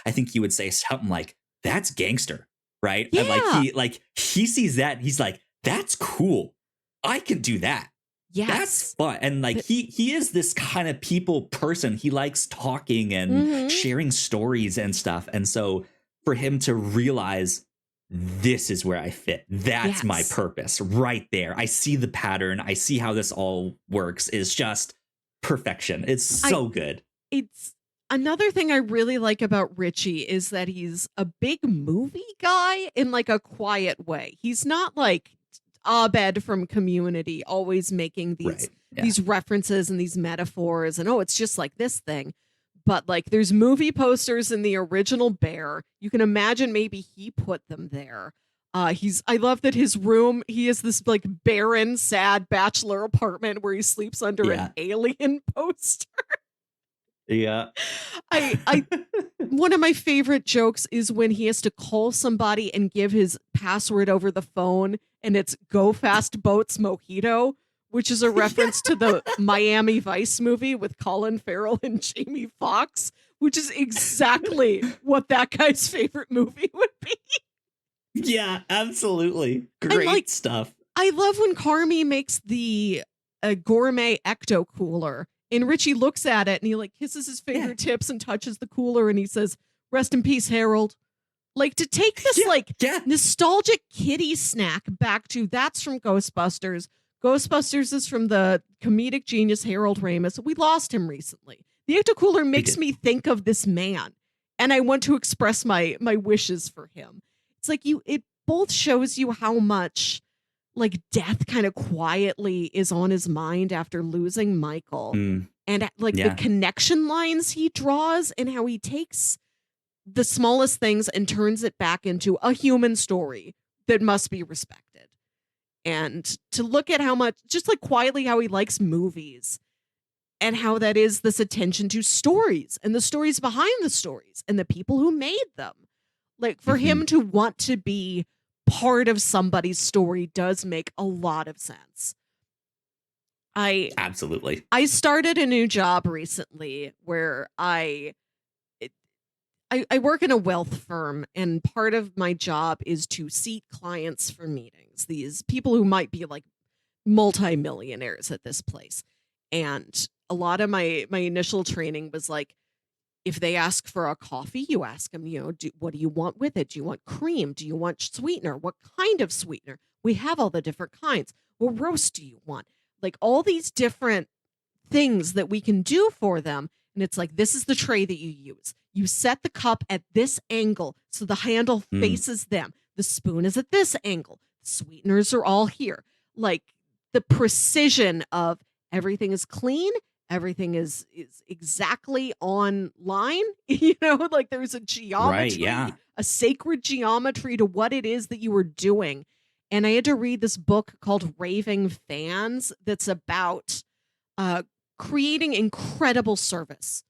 I think he would say something like, "That's gangster," right? And Yeah. he sees that, and he's like, "That's cool. I could do that. That's Yes. fun." And like But he is this kind of people person. He likes talking and mhm. sharing stories and stuff. And so for him to realize this is where I fit. That's my Yes. purpose right there. I see the pattern. I see how this all works. Is just perfection. It's I so good. It's another thing I really like about Richie is that he's a big movie guy in like a quiet way. He's not like Abed from Community, always making these Right. Yeah. these references and these metaphors and oh, it's just like this thing. But like there's movie posters in the original Bear. You can imagine maybe he put them there. I love that his room, he has this like barren, sad bachelor apartment where he sleeps under an Yeah. alien poster. Yeah. I One of my favorite jokes is when he has to call somebody and give his password over the phone, and it's Go Fast Boats Mojito, which is a reference to the Miami Vice movie with Colin Farrell and Jamie Foxx, which is exactly what that guy's favorite movie would be. Yeah, absolutely. And like, Great stuff. I love when Carmy makes the gourmet ecto cooler, and Richie looks at it and he like kisses his Yeah. fingertips and touches the cooler, and he says, "Rest in peace, Harold." Like to take this Yeah. like Yeah. nostalgic kitty snack back to that's from Ghostbusters. Ghostbusters is from the comedic genius Harold Ramis. We lost him recently. The ecto cooler We makes did. me think of this man, and I want to express my wishes for him. It's like it both shows you how much like death kind of quietly is on his mind after losing Michael, Mm, and like the yeah. connection lines he draws and how he takes the smallest things and turns it back into a human story that must be respected. And to look at how much, just like quietly, how he likes movies and how that is this attention to stories and the stories behind the stories and the people who made them. Like for Mhm. him to want to be part of somebody's story does make a lot of sense. I Absolutely. I started a new job recently where I work in a wealth firm, and part of my job is to seat clients for meetings. These people who might be like multimillionaires at this place. And a lot of my initial training was like, if they ask for a coffee, you ask them, what do you want with it? Do you want cream? Do you want sweetener? What kind of sweetener? We have all the different kinds. What roast do you want? Like all these different things that we can do for them. And it's like, this is the tray that you use. You set the cup at this angle so the handle Mm, faces them. The spoon is at this angle. Sweeteners are all here. Like the precision of everything is clean, everything is exactly on line. Like there's a right. geometry, Yeah. a sacred geometry to what it is that you were doing. And I had to read this book called Raving Fans that's about uh, creating incredible service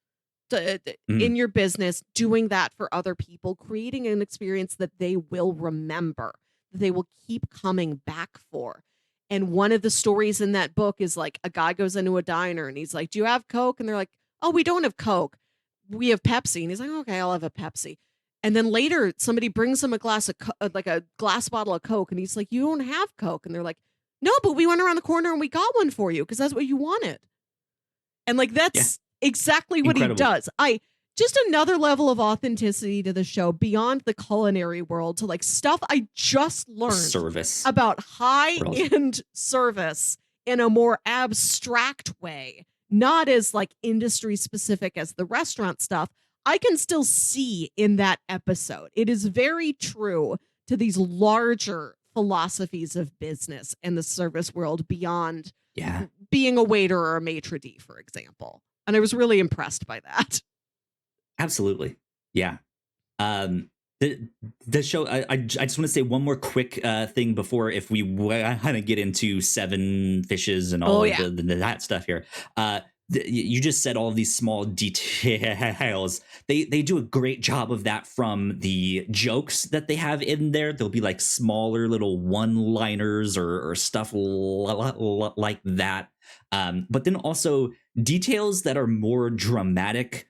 in Mm, your business, doing that for other people, creating an experience that they will remember, that they will keep coming back for. And one of the stories in that book is like a guy goes into a diner and he's like, "Do you have Coke?" And they're like, "Oh, we don't have Coke. We have Pepsi." And he's like, "Okay, I'll have a Pepsi." And then later somebody brings him a glass of like a glass bottle of Coke and he's like, "You don't have Coke." And they're like, "No, but we went around the corner and we got one for you because that's what you wanted." And like yeah. that's exactly what he Incredible. does. I Just another level of authenticity to the show beyond the culinary world to like stuff I just learned Service about high world. end service in a more abstract way, not as like industry specific as the restaurant stuff. I can still see in that episode. It is very true to these larger philosophies of business and the service world beyond Yeah. being a waiter or a maitre d', for example. And I was really impressed by that. Absolutely. Yeah. Um, the the show. I just want to say one more quick thing before if we kind of get into Seven Fishes and Oh all of yeah. that stuff here. you just said all these small details. They do a great job of that from the jokes that they have in there. There'll be like smaller little one-liners or stuff like that. But then also details that are more dramatic.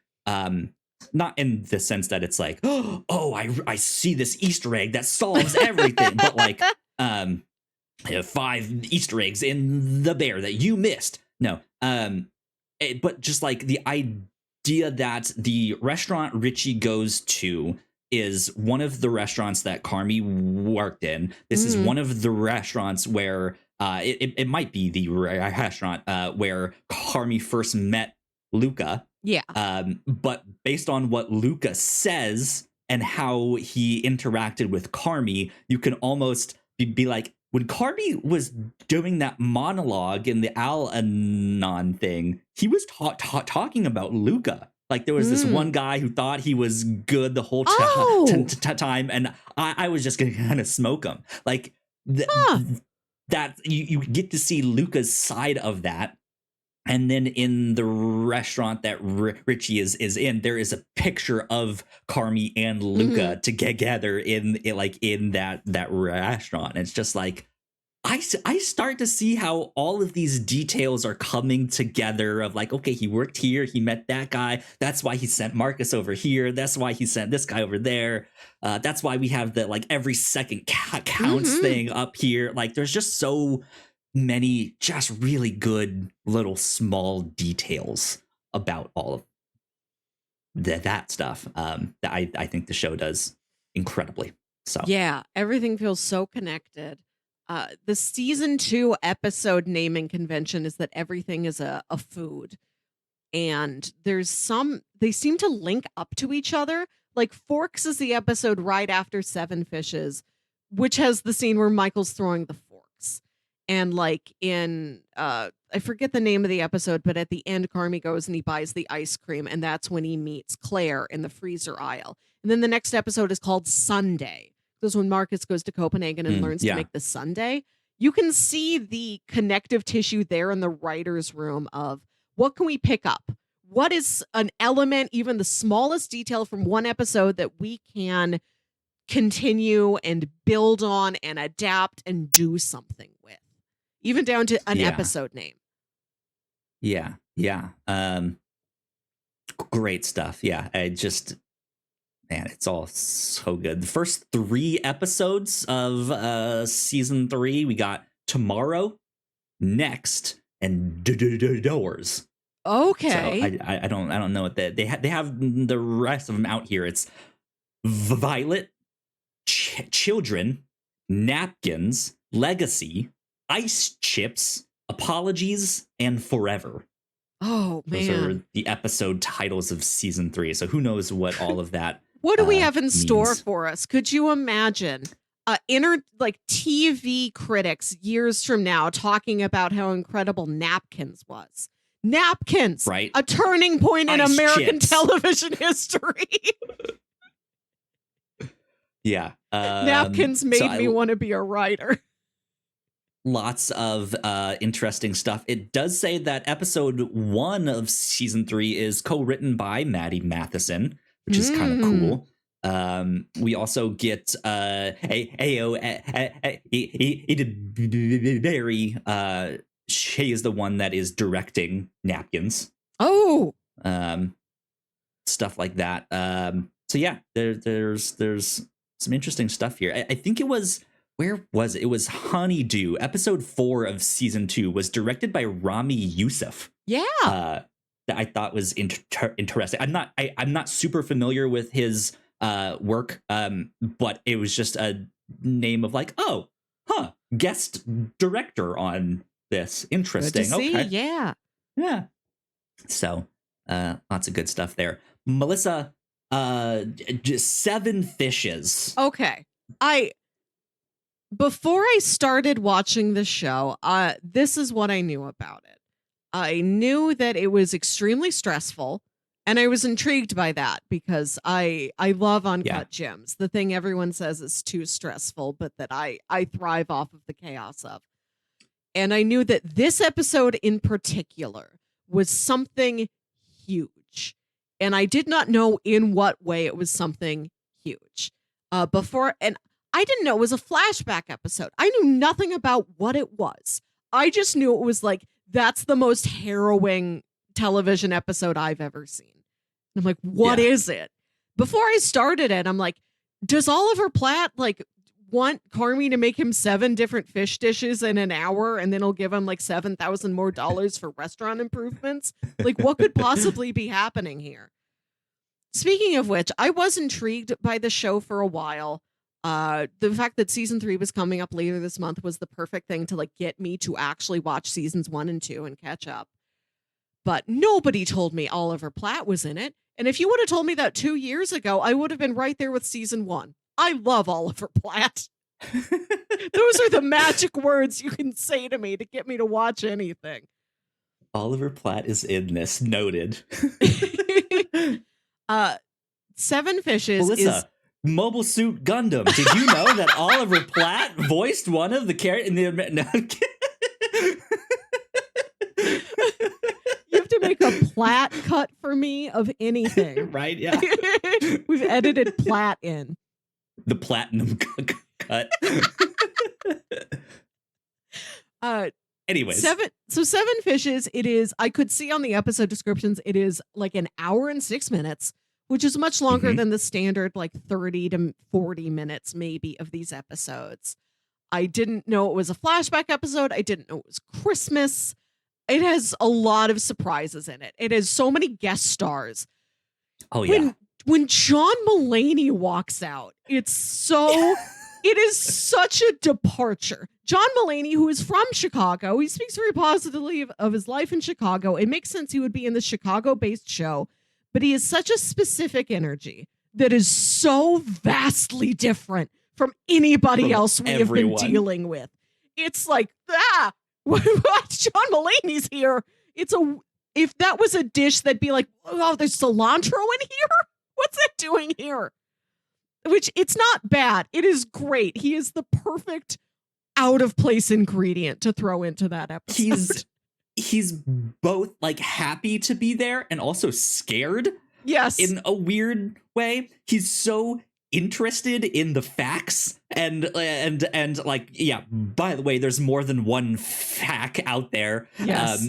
Not in the sense that it's like, oh, I see this Easter egg that solves everything, but like 5 Easter eggs in the bear that you missed. No, but just like the idea that the restaurant Richie goes to is one of the restaurants that Carmy worked in. This is one of the restaurants where it might be the restaurant where Carmy first met Luca. Yeah. But based on what Luca says and how he interacted with Carmy, you can almost be like, when Carby was doing that monologue in the Al-Anon thing, he was talking about Luca. Like there was this one guy who thought he was good the whole time, and I was just going to kind of smoke him. Like that you get to see Luca's side of that. And then in the restaurant that Richie is in, there is a picture of Carmy and Luca together in that restaurant. And it's just like, I start to see how all of these details are coming together of like, okay, he worked here, he met that guy. That's why he sent Marcus over here. That's why he sent this guy over there. That's why we have the like every second counts thing up here. Like there's just so many just really good little small details about all of that stuff that I think the show does incredibly. So yeah, everything feels so connected. The season 2 episode naming convention is that everything is a food, and they seem to link up to each other. Like Forks is the episode right after Seven Fishes, which has the scene where Michael's throwing the forks. And like in, I forget the name of the episode, but at the end, Carmy goes and he buys the ice cream. And that's when he meets Claire in the freezer aisle. And then the next episode is called Sunday. Because when Marcus goes to Copenhagen and learns to make the sundae, you can see the connective tissue there in the writer's room of what can we pick up? What is an element, even the smallest detail from one episode that we can continue and build on and adapt and do something with? Even down to an episode name. Yeah. Great stuff. Yeah. Man, it's all so good. The first 3 episodes of season 3, we got Tomorrow, Next, and Doors. Okay. So I don't know what they have the rest of them out here. It's Violet, Children, Napkins, Legacy, Ice Chips, Apologies, and Forever. Oh, man. Those are the episode titles of season 3. So who knows what all of that What do we have in means. store for us? Could you imagine TV critics years from now talking about how incredible Napkins was? Napkins, right? A turning point in Ice American chips. television history. Yeah. Napkins made me want to be a writer. Lots of interesting stuff. It does say that episode 1 of season 3 is co-written by Maddie Matheson, which is kind of cool. We also get Barry. She is the one that is directing Napkins. Oh, stuff like that. So yeah, there's some interesting stuff here. I think it was. Where was it? It was Honeydew. Episode 4 of season 2 was directed by Rami Youssef. Yeah. That I thought was interesting. I'm not super familiar with his work, but it was just a name of like, guest director on this. Interesting. Good to see. Okay. Yeah. So, lots of good stuff there. Melissa, just 7 Fishes. Okay. Before I started watching the show, this is what I knew about it. I knew that it was extremely stressful, and I was intrigued by that because I love Uncut Gems, the thing everyone says is too stressful, but that I thrive off of the chaos of. And I knew that this episode in particular was something huge. And I did not know in what way it was something huge. And I didn't know it was a flashback episode. I knew nothing about what it was. I just knew it was like, that's the most harrowing television episode I've ever seen. And I'm like, what is it? Before I started it, I'm like, does Oliver Platt like want Carmy to make him 7 different fish dishes in an hour and then he'll give him like $7,000 more for restaurant improvements? Like, what could possibly be happening here? Speaking of which, I was intrigued by the show for a while. The fact that season 3 was coming up later this month was the perfect thing to like get me to actually watch seasons 1 and 2 and catch up. But nobody told me Oliver Platt was in it. And if you would have told me that 2 years ago, I would have been right there with season 1. I love Oliver Platt. Those are the magic words you can say to me to get me to watch anything. Oliver Platt is in this. Noted. 7 Fishes Melissa, is Mobile Suit Gundam. Did you know that Oliver Platt voiced one of the characters in the? No. You have to make a Platt cut for me of anything, right? Yeah, we've edited Platt in the platinum cut. Anyways, 7 Fishes. It is. I could see on the episode descriptions. It is like an hour and 6 minutes, which is much longer than the standard like 30 to 40 minutes maybe of these episodes. I didn't know it was a flashback episode. I didn't know it was Christmas. It has a lot of surprises in it. It has so many guest stars. Oh yeah. When John Mulaney walks out, it's so. It is such a departure. John Mulaney, who is from Chicago, he speaks very positively of his life in Chicago. It makes sense he would be in the Chicago-based show, but he has such a specific energy that is so vastly different from anybody else we have been dealing with. It's like, what? John Mulaney's here. If that was a dish, that'd be like, oh, there's cilantro in here? What's it doing here? Which, it's not bad. It is great. He is the perfect out of place ingredient to throw into that episode. He's both like happy to be there and also scared. Yes. In a weird way. He's so interested in the facts and like, yeah, by the way, there's more than one fact out there. Yes.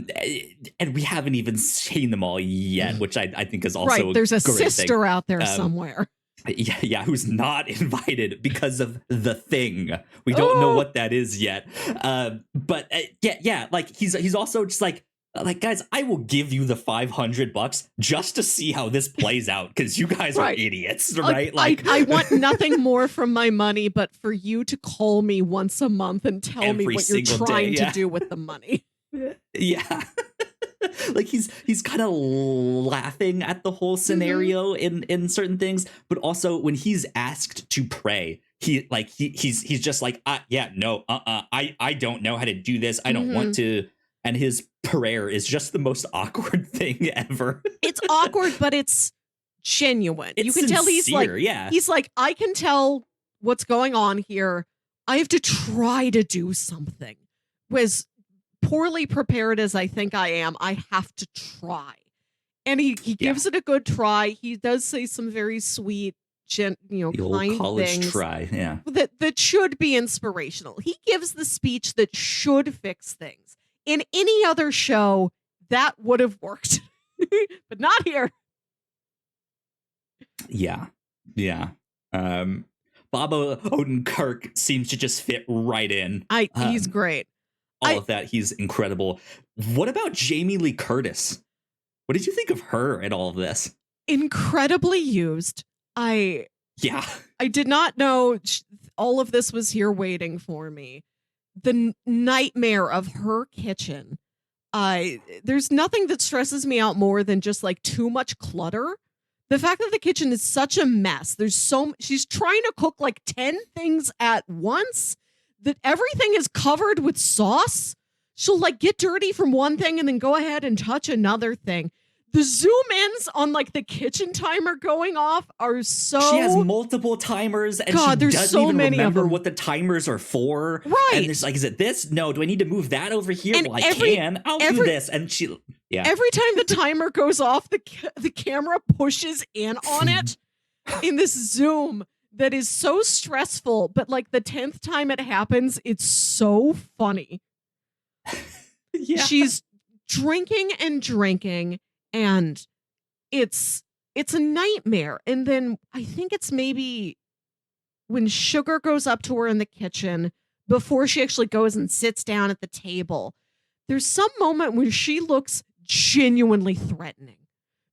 And we haven't even seen them all yet, which I think is also right. There's a great sister thing. Out there somewhere. Yeah, who's not invited because of the thing. We don't know what that is yet. But like he's also just like guys, I will give you the $500 just to see how this plays out because you guys are idiots, right? Like I want nothing more from my money, but for you to call me once a month and tell me what you're trying to do with the money. Yeah. Like he's kind of laughing at the whole scenario in certain things, but also when he's asked to pray, he's just like, I don't know how to do this. I don't want to. And his prayer is just the most awkward thing ever. It's awkward, but it's genuine. It's you can sincere, tell he's like, I can tell what's going on here. I have to try to do something. Whereas poorly prepared as I think I am, I have to try. And he gives it a good try. He does say some very sweet, kind college things. Try, yeah. That should be inspirational. He gives the speech that should fix things. In any other show, that would have worked. But not here. Yeah. Bob Odenkirk seems to just fit right in. He's great. All of that, he's incredible. What about Jamie Lee Curtis? What did you think of her in all of this? Incredibly used. I did not know all of this was here waiting for me. The nightmare of her kitchen. There's nothing that stresses me out more than just like too much clutter. The fact that the kitchen is such a mess. She's trying to cook like 10 things at once. That everything is covered with sauce. She'll like get dirty from one thing and then go ahead and touch another thing. The zoom ins on like the kitchen timer going off are so. She has multiple timers, and God, she there's doesn't so even many remember of them. what the timers are for. Right. And there's like, is it this? No. Do I need to move that over here? And Well, I can. I'll do this. And she, Every time the timer goes off, the camera pushes in on it in this zoom that is so stressful. But like the 10th time it happens, it's so funny. Yeah. She's drinking and drinking, and it's a nightmare. And then I think it's maybe when Sugar goes up to her in the kitchen before she actually goes and sits down at the table. There's some moment where she looks genuinely threatening.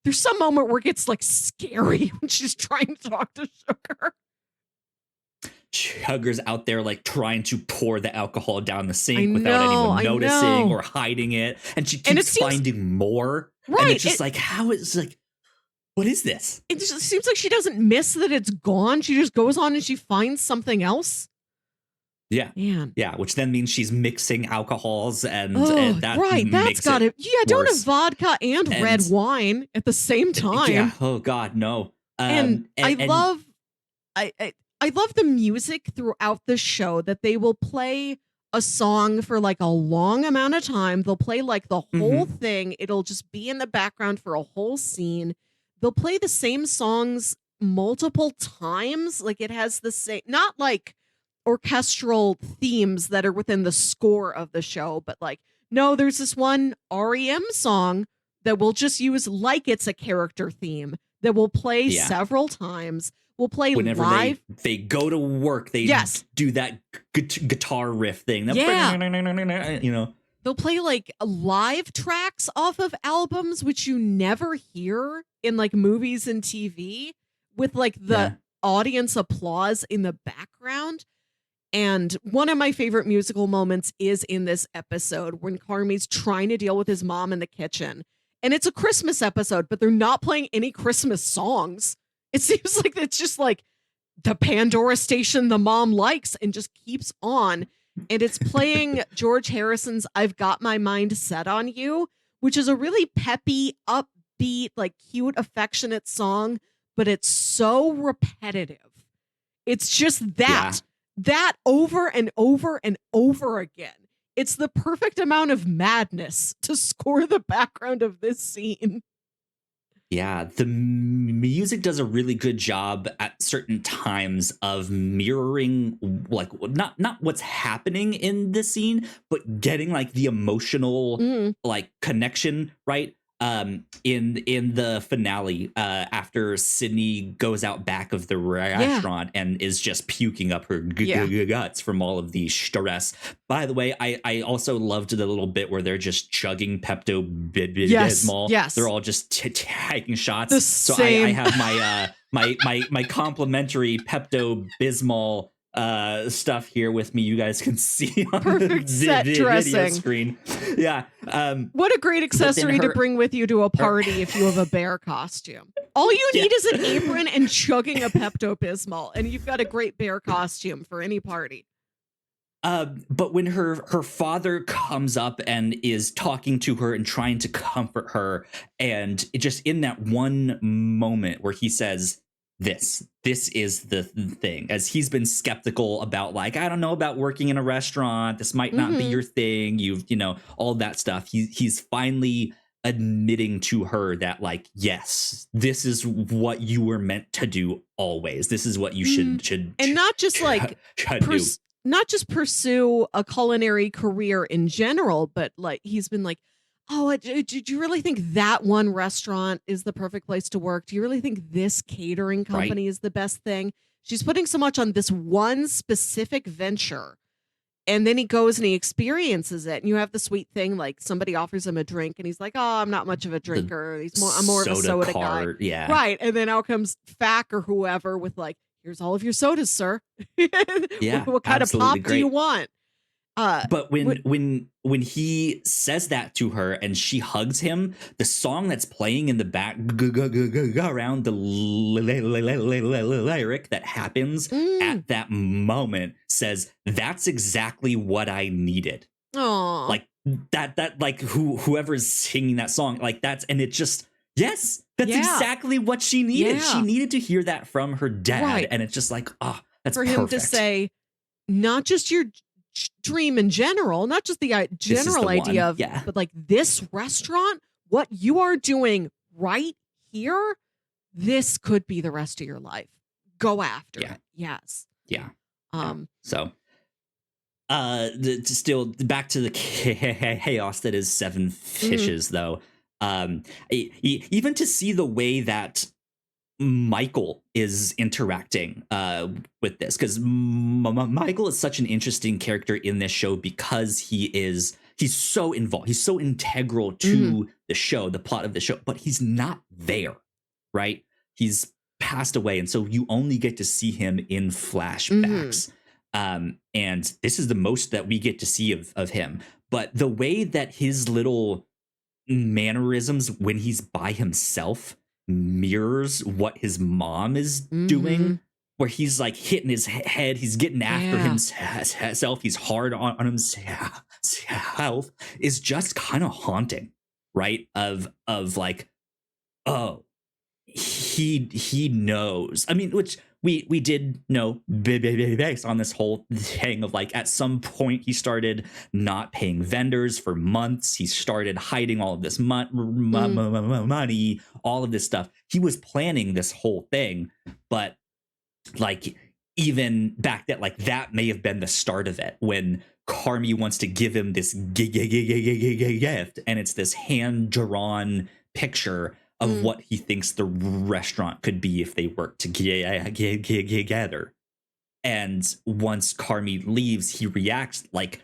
There's some moment where it gets like scary when she's trying to talk to Sugar. Sugar's out there like trying to pour the alcohol down the sink without anyone noticing or hiding it, and she keeps finding more. Right, and it's just like, how is like, what is this? It just seems like she doesn't miss that it's gone. She just goes on and she finds something else. Yeah, man. Yeah, which then means she's mixing alcohols, and that right. That's got it. Yeah, don't have vodka and red wine at the same time. Yeah. Oh God, no. And I love the music throughout the show, that they will play a song for like a long amount of time. They'll play like the whole thing. It'll just be in the background for a whole scene. They'll play the same songs multiple times. Like it has the same, not like orchestral themes that are within the score of the show, but like, no, there's this one REM song that we'll just use like it's a character theme that will play several times. We'll play whenever live. They go to work, they do that guitar riff thing. You know, they'll play like live tracks off of albums, which you never hear in like movies and TV, with like the audience applause in the background. And one of my favorite musical moments is in this episode when Carmi's trying to deal with his mom in the kitchen. And it's a Christmas episode, but they're not playing any Christmas songs. It seems like it's just like the Pandora station the mom likes and just keeps on. And it's playing George Harrison's I've Got My Mind Set on You, which is a really peppy, upbeat, like cute, affectionate song, but it's so repetitive. It's just that over and over and over again. It's the perfect amount of madness to score the background of this scene. Yeah, the music does a really good job at certain times of mirroring, like, not what's happening in the scene, but getting like the emotional like connection, right? In the finale, after Sydney goes out back of the restaurant and is just puking up her guts from all of the stress. By the way, I also loved the little bit where they're just chugging Pepto-Bismol. Yes. They're all just taking shots. I have my complimentary Pepto-Bismol stuff here with me. You guys can see on perfect the video screen. Yeah. What a great accessory to bring with you to a party if you have a bear costume. All you need is an apron and chugging a Pepto-Bismol, and you've got a great bear costume for any party. But when her father comes up and is talking to her and trying to comfort her, and it just in that one moment where he says, this is the thing, as he's been skeptical about, like, I don't know about working in a restaurant. This might not be your thing. All that stuff. He's finally admitting to her that, like, yes, this is what you were meant to do always. This is what you should and not just like not just pursue a culinary career in general, but like he's been like, oh, did you really think that one restaurant is the perfect place to work? Do you really think this catering company is the best thing? She's putting so much on this one specific venture. And then he goes and he experiences it. And you have the sweet thing, like somebody offers him a drink and he's like, oh, I'm not much of a drinker. I'm more of a soda guy. Yeah. Right. And then out comes Fack or whoever with like, here's all of your sodas, sir. What kind of pop do you want? But when he says that to her and she hugs him, the song that's playing in the back around the lyric that happens at that moment says, that's exactly what I needed. Aww. Like that like whoever's singing that song, like that's, and it just Yes, that's Yeah. exactly what she needed. She Yeah. needed to hear that from her dad. Right. And it's just like, oh, that's For perfect. him to say, not just your dream in general, not just the This is general the idea one. of, Yeah. but like this restaurant, what you are doing right here, this could be the rest of your life. Go after Yeah. it. Yes. Yeah. Um, So still back to the chaos that is Seven Fishes, though. Even to see the way that Michael is interacting with this, because Michael is such an interesting character in this show because he's so involved, he's so integral to the show, the plot of the show, but he's not there, right? He's passed away, and so you only get to see him in flashbacks. And this is the most that we get to see of him. But the way that his little mannerisms when he's by himself mirrors what his mom is doing, where he's like hitting his head, he's getting after himself, he's hard on himself, is just kind of haunting, right? Of like, oh, he knows. I mean, which we did know based on this whole thing of like, at some point he started not paying vendors for months. He started hiding all of this money, all of this stuff. He was planning this whole thing, but like, even back then, like, that may have been the start of it, when Carmy wants to give him this gift, and it's this hand-drawn picture of what he thinks the restaurant could be if they work together. And once Carmy leaves, he reacts like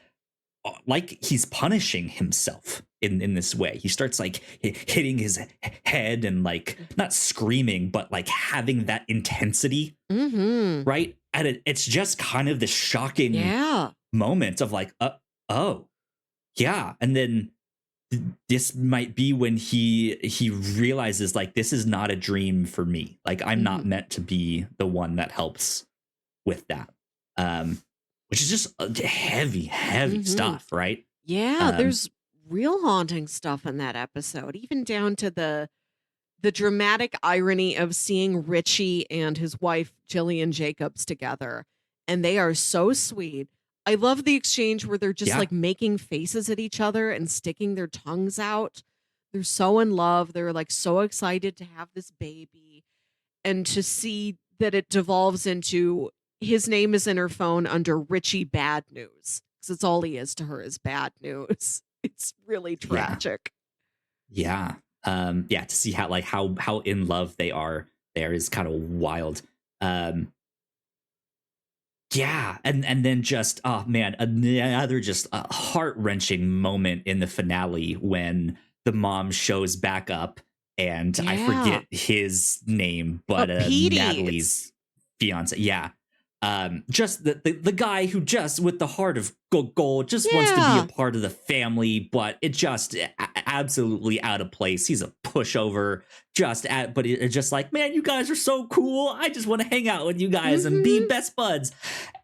he's punishing himself in this way. He starts like hitting his head and like not screaming, but like having that intensity, right? And it's just kind of this shocking moment of like, oh, yeah. And then this might be when he realizes like, this is not a dream for me. Like, I'm not meant to be the one that helps with that. Which is just heavy stuff, right? Yeah, there's real haunting stuff in that episode, even down to the dramatic irony of seeing Richie and his wife Jillian Jacobs together, and they are so sweet. I love the exchange where they're just like making faces at each other and sticking their tongues out. They're so in love. They're like so excited to have this baby, and to see that it devolves into his name is in her phone under Richie Bad News, because it's all he is to her is bad news. It's really tragic. Yeah. To see how in love they are there is kind of wild. And then just, oh man, another just heart-wrenching moment in the finale when the mom shows back up, and I forget his name, but Natalie's fiance. Yeah. Just the guy who just, with the heart of gold, just wants to be a part of the family, but it just absolutely out of place. He's a pushover, but it's just like, man, you guys are so cool. I just want to hang out with you guys and be best buds.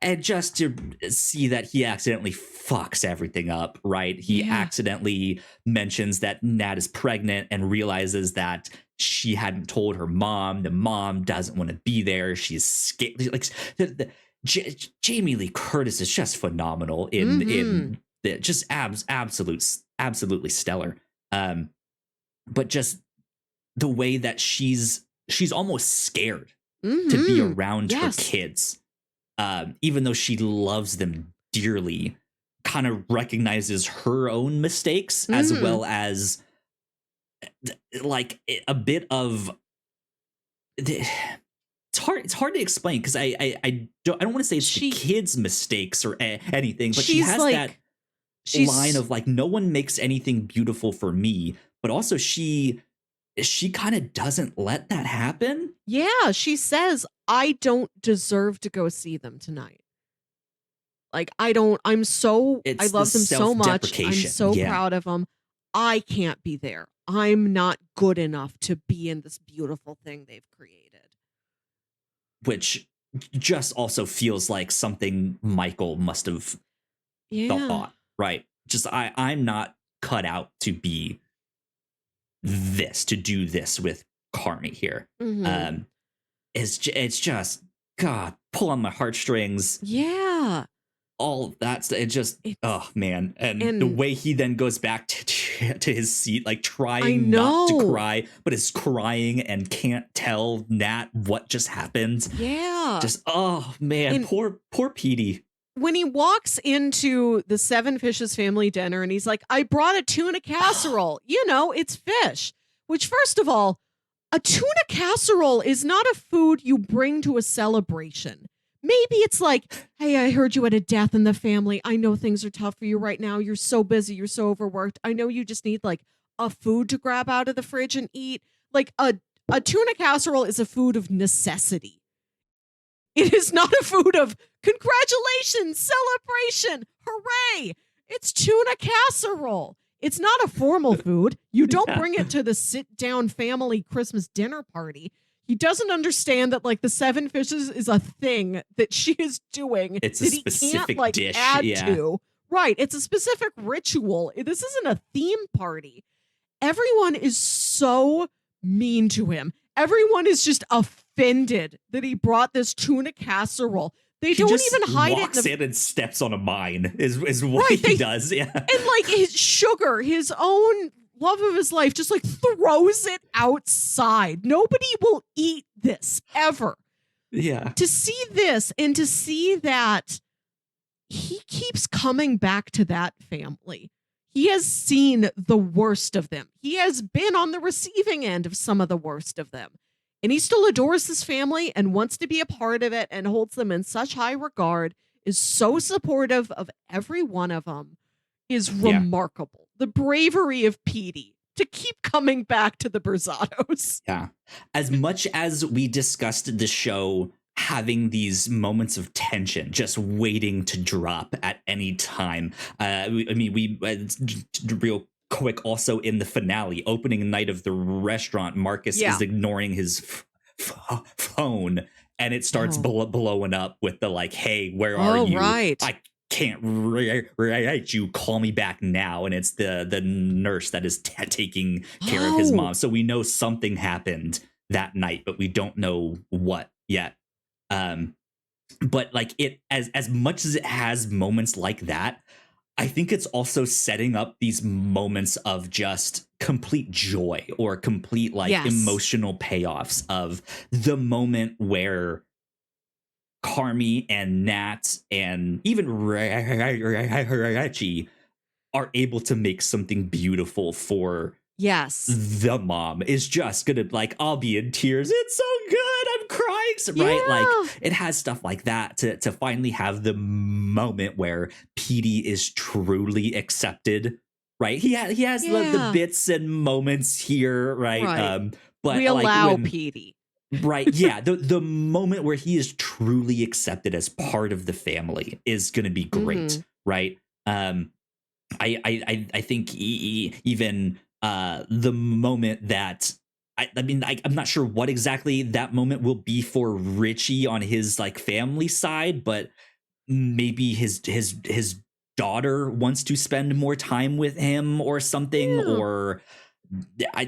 And just to see that he accidentally fucks everything up, right? He accidentally mentions that Nat is pregnant and realizes that she hadn't told her mom. The mom doesn't want to be there. She's scared. Like, Jamie Lee Curtis is just phenomenal in just absolutely stellar. But just the way that she's almost scared to be around her kids, even though she loves them dearly. Kind of recognizes her own mistakes as well as like a bit of it's hard to explain, because I don't want to say it's the kids' mistakes or anything, but she has like, that line of like, no one makes anything beautiful for me, but also she kind of doesn't let that happen. Yeah, she says, I don't deserve to go see them tonight. Like, I love them so much. I'm so proud of them. I can't be there. I'm not good enough to be in this beautiful thing they've created. Which just also feels like something Michael must have thought, right? Just, I'm not cut out to be to do this with Carmi here. Mhm. It's just, God, pull on my heartstrings. Yeah. All that's it. Just, It's oh man, and the and way he then goes back to his seat, like I trying not to know. cry, but is crying and can't tell Nat what just happened. Yeah. Just, oh man, And poor Petey. when he walks into the Seven Fishes family dinner and he's like, I brought a tuna casserole. You know, it's fish. Which, first of all, a tuna casserole is not a food you bring to a celebration. Maybe it's like, hey, I heard you had a death in the family. I know things are tough for you right now. You're so busy. You're so overworked. I know you just need like a food to grab out of the fridge and eat. Like a tuna casserole is a food of necessity. It is not a food of congratulations, celebration, hooray. It's tuna casserole. It's not a formal food. You don't Yeah. bring it to the sit down family Christmas dinner party. He doesn't understand that like the Seven Fishes is a thing that she is doing It's a that he can't specific like dish, add yeah. to. Right. It's a specific ritual. This isn't a theme party. Everyone is so mean to him. Everyone is just offended that he brought this tuna casserole. They He don't just even hide it. walks in and steps on a mine is what he does. Yeah. And like his sugar, his own love of his life, just like throws it outside. Nobody will eat this ever. Yeah. To see this and to see that he keeps coming back to that family. He has seen the worst of them. He has been on the receiving end of some of the worst of them. And he still adores his family and wants to be a part of it and holds them in such high regard, is so supportive of every one of them, is remarkable. The bravery of Petey to keep coming back to the Berzados. Yeah. As much as we discussed the show having these moments of tension, just waiting to drop at any time. We real quick also in the finale, opening night of the restaurant, Marcus is ignoring his phone and it starts blowing up with the like, hey, where are you? Right. I can't write you, call me back now. And it's the nurse that is taking care of his mom. So we know something happened that night, but we don't know what yet. But like it, as much as it has moments like that, I think it's also setting up these moments of just complete joy or complete like emotional payoffs of the moment where Carmi and Nat and even Reggie are able to make something beautiful for the mom. Is just gonna like, I'll be in tears. It's so good. I'm crying. Right. Like it has stuff like that to finally have the moment where Petey is truly accepted. Right. He has the bits and moments here. Right. But we allow Petey. Right. Yeah. The moment where he is truly accepted as part of the family is going to be great. Right. I think even the moment that I'm not sure what exactly that moment will be for Richie on his like family side, but maybe his daughter wants to spend more time with him or something, or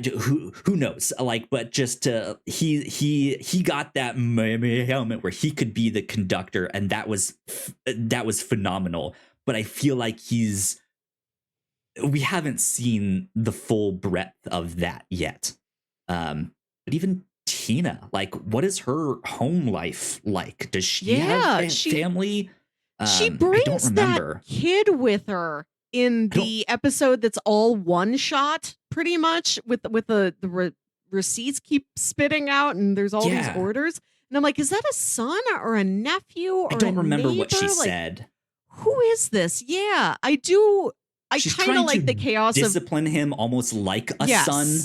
who knows? Like, but just he got that moment where he could be the conductor, and that was phenomenal. But I feel like we haven't seen the full breadth of that yet. But even Tina, like, what is her home life like? Does she have family? She brings that kid with her in the episode that's all one shot, pretty much, with the receipts keep spitting out and there's all these orders. And I'm like, is that a son or a nephew or I don't remember what she like, said. Who is this? Yeah, I do. I kind of like the chaos of discipline him almost like a son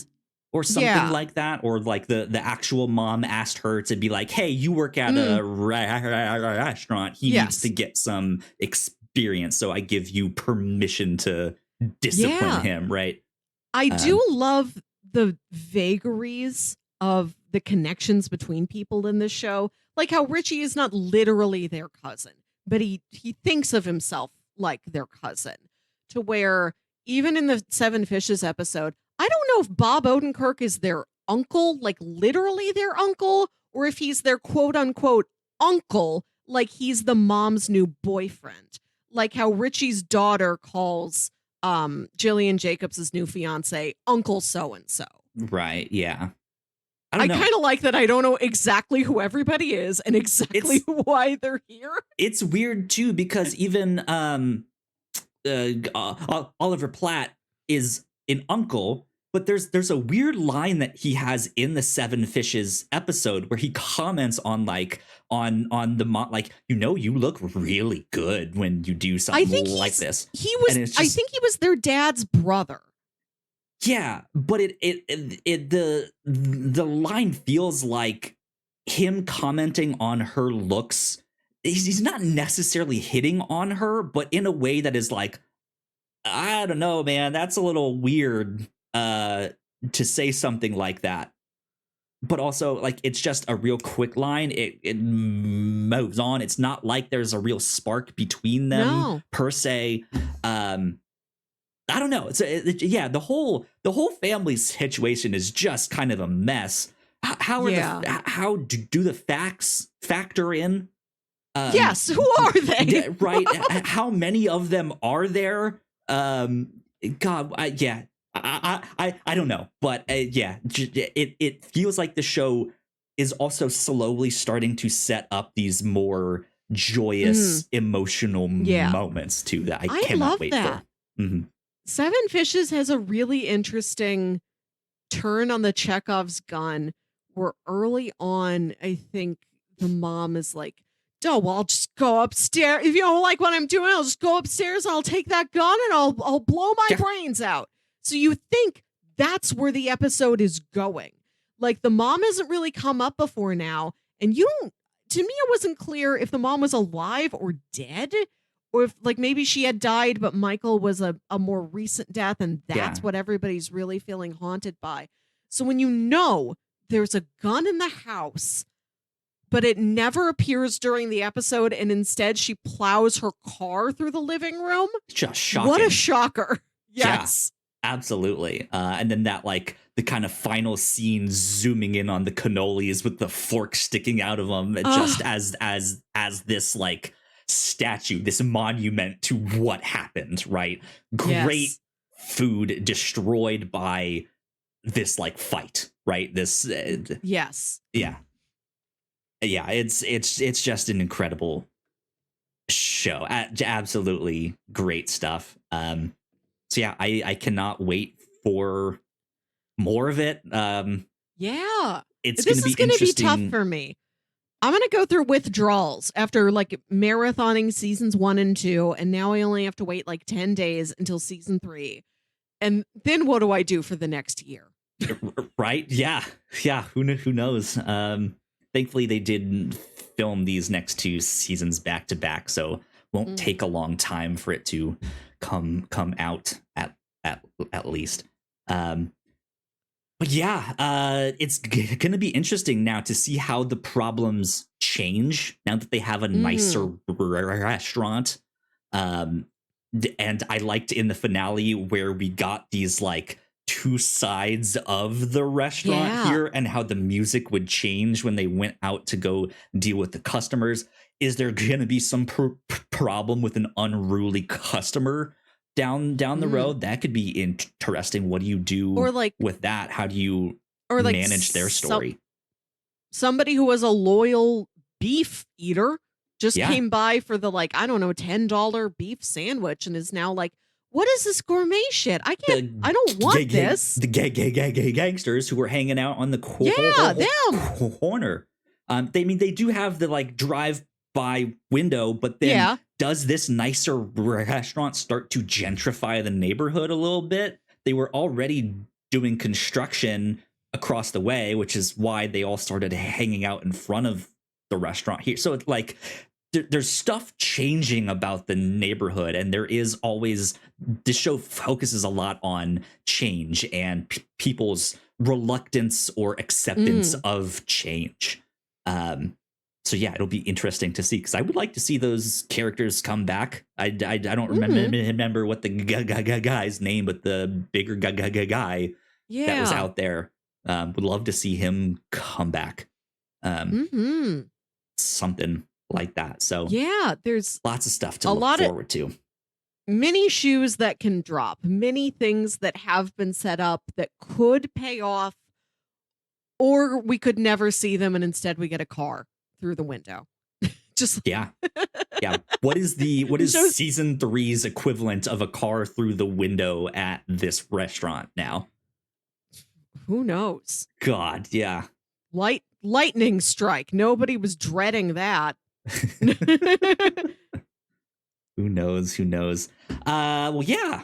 or something like that. Or like the actual mom asked her to be like, hey, you work at a restaurant. He needs to get some experience. So I give you permission to discipline him. Right. I do love the vagaries of the connections between people in this show. Like how Richie is not literally their cousin, but he thinks of himself like their cousin. To where even in the Seven Fishes episode, I don't know if Bob Odenkirk is their uncle, like literally their uncle, or if he's their quote unquote uncle, like he's the mom's new boyfriend. Like how Richie's daughter calls Jillian Jacobs' new fiance Uncle so and so. Right. Yeah. I kind of like that I don't know exactly who everybody is and exactly why they're here. It's weird too, because even Oliver Platt is an uncle, but there's a weird line that he has in the Seven Fishes episode where he comments on on the like, you look really good when you do something like this. I think he was their dad's brother. Yeah, but the line feels like him commenting on her looks. He's not necessarily hitting on her, but in a way that is like, I don't know, man, that's a little weird to say something like that. But also, like, it's just a real quick line. It moves on. It's not like there's a real spark between them per se. I don't know. The whole family situation is just kind of a mess. How do the facts factor in? Yes, who are they? Right? How many of them are there? God, I don't know, but it feels like the show is also slowly starting to set up these more joyous, emotional moments too that I cannot wait for. Mm-hmm. Seven Fishes has a really interesting turn on the Chekhov's gun where early on, I think the mom is like, oh, well, I'll just go upstairs. If you don't like what I'm doing, I'll just go upstairs and I'll take that gun and I'll blow my brains out. So you think that's where the episode is going. Like the mom hasn't really come up before now. And to me, it wasn't clear if the mom was alive or dead. Or if, like, maybe she had died, but Michael was a more recent death, and that's what everybody's really feeling haunted by. So when there's a gun in the house, but it never appears during the episode, and instead she plows her car through the living room. Just shocking. What a shocker. Yes. Yeah, absolutely. And then that, like, the kind of final scene zooming in on the cannolis with the fork sticking out of them, just as this, like, statue, this monument to what happened, right? Great food destroyed by this, like, fight, right? This yes. Yeah, it's just an incredible show. Absolutely great stuff. So yeah, I cannot wait for more of it. This is gonna be tough for me. I'm going to go through withdrawals after like marathoning seasons 1 and 2. And now I only have to wait like 10 days until season 3. And then what do I do for the next year? Right. Yeah. Who knows? Thankfully they did film these next 2 seasons back to back. So won't take a long time for it to come out at least. But yeah, it's going to be interesting now to see how the problems change now that they have a nicer restaurant. And I liked in the finale where we got these like 2 sides of the restaurant here and how the music would change when they went out to go deal with the customers. Is there going to be some problem with an unruly customer down the road? That could be interesting. What do you do with that? How do you manage their story? Somebody who was a loyal beef eater just came by for the $10 beef sandwich and is now like, what is this gourmet shit? I don't want this. The gangsters who were hanging out on the corner. They do have the like drive-by window, but then does this nicer restaurant start to gentrify the neighborhood a little bit? They were already doing construction across the way, which is why they all started hanging out in front of the restaurant here. So it's like there's stuff changing about the neighborhood, and there is always, this show focuses a lot on change and people's reluctance or acceptance of change. So yeah, it'll be interesting to see, because I would like to see those characters come back. I don't remember what the guy's name, but the bigger guy that was Yeah. out there. Would love to see him come back. Something like that. So yeah, there's lots of stuff to a look lot of forward to. many shoes that can drop, many things that have been set up that could pay off, or we could never see them and instead we get a car through the window. Just Yeah. Yeah. What is shows. season 3's equivalent of a car through the window at this restaurant now? Who knows? God, yeah. Lightning strike. Nobody was dreading that. Who knows? Who knows? Well, yeah.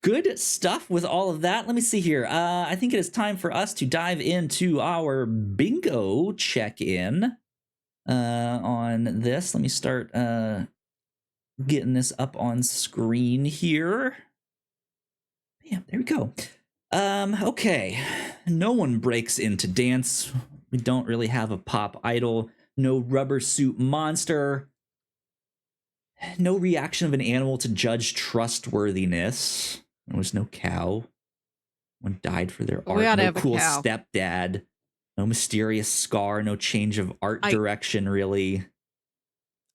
Good stuff with all of that. Let me see here. I think it is time for us to dive into our bingo check-in on this. Let me start getting this up on screen here. Yeah, there we go. Okay. No one breaks into dance. We don't really have a pop idol. No rubber suit monster. No reaction of an animal to judge trustworthiness. There was no cow. One died for their art. No cool stepdad. No mysterious scar. No change of art direction, really.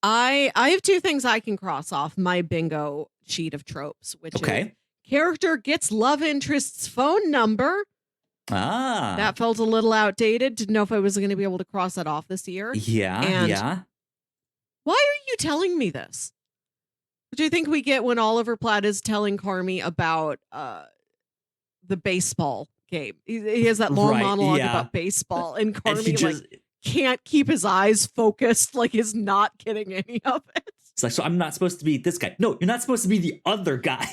I have two things I can cross off my bingo sheet of tropes, which is character gets love interest's phone number. That felt a little outdated. Didn't know if I was going to be able to cross that off this year. Yeah. Why are you telling me this? What do you think we get when Oliver Platt is telling Carmy about the baseball game? He has that long monologue about baseball, and Carmy can't keep his eyes focused, is not getting any of it. It's like, so I'm not supposed to be this guy. No, you're not supposed to be the other guy.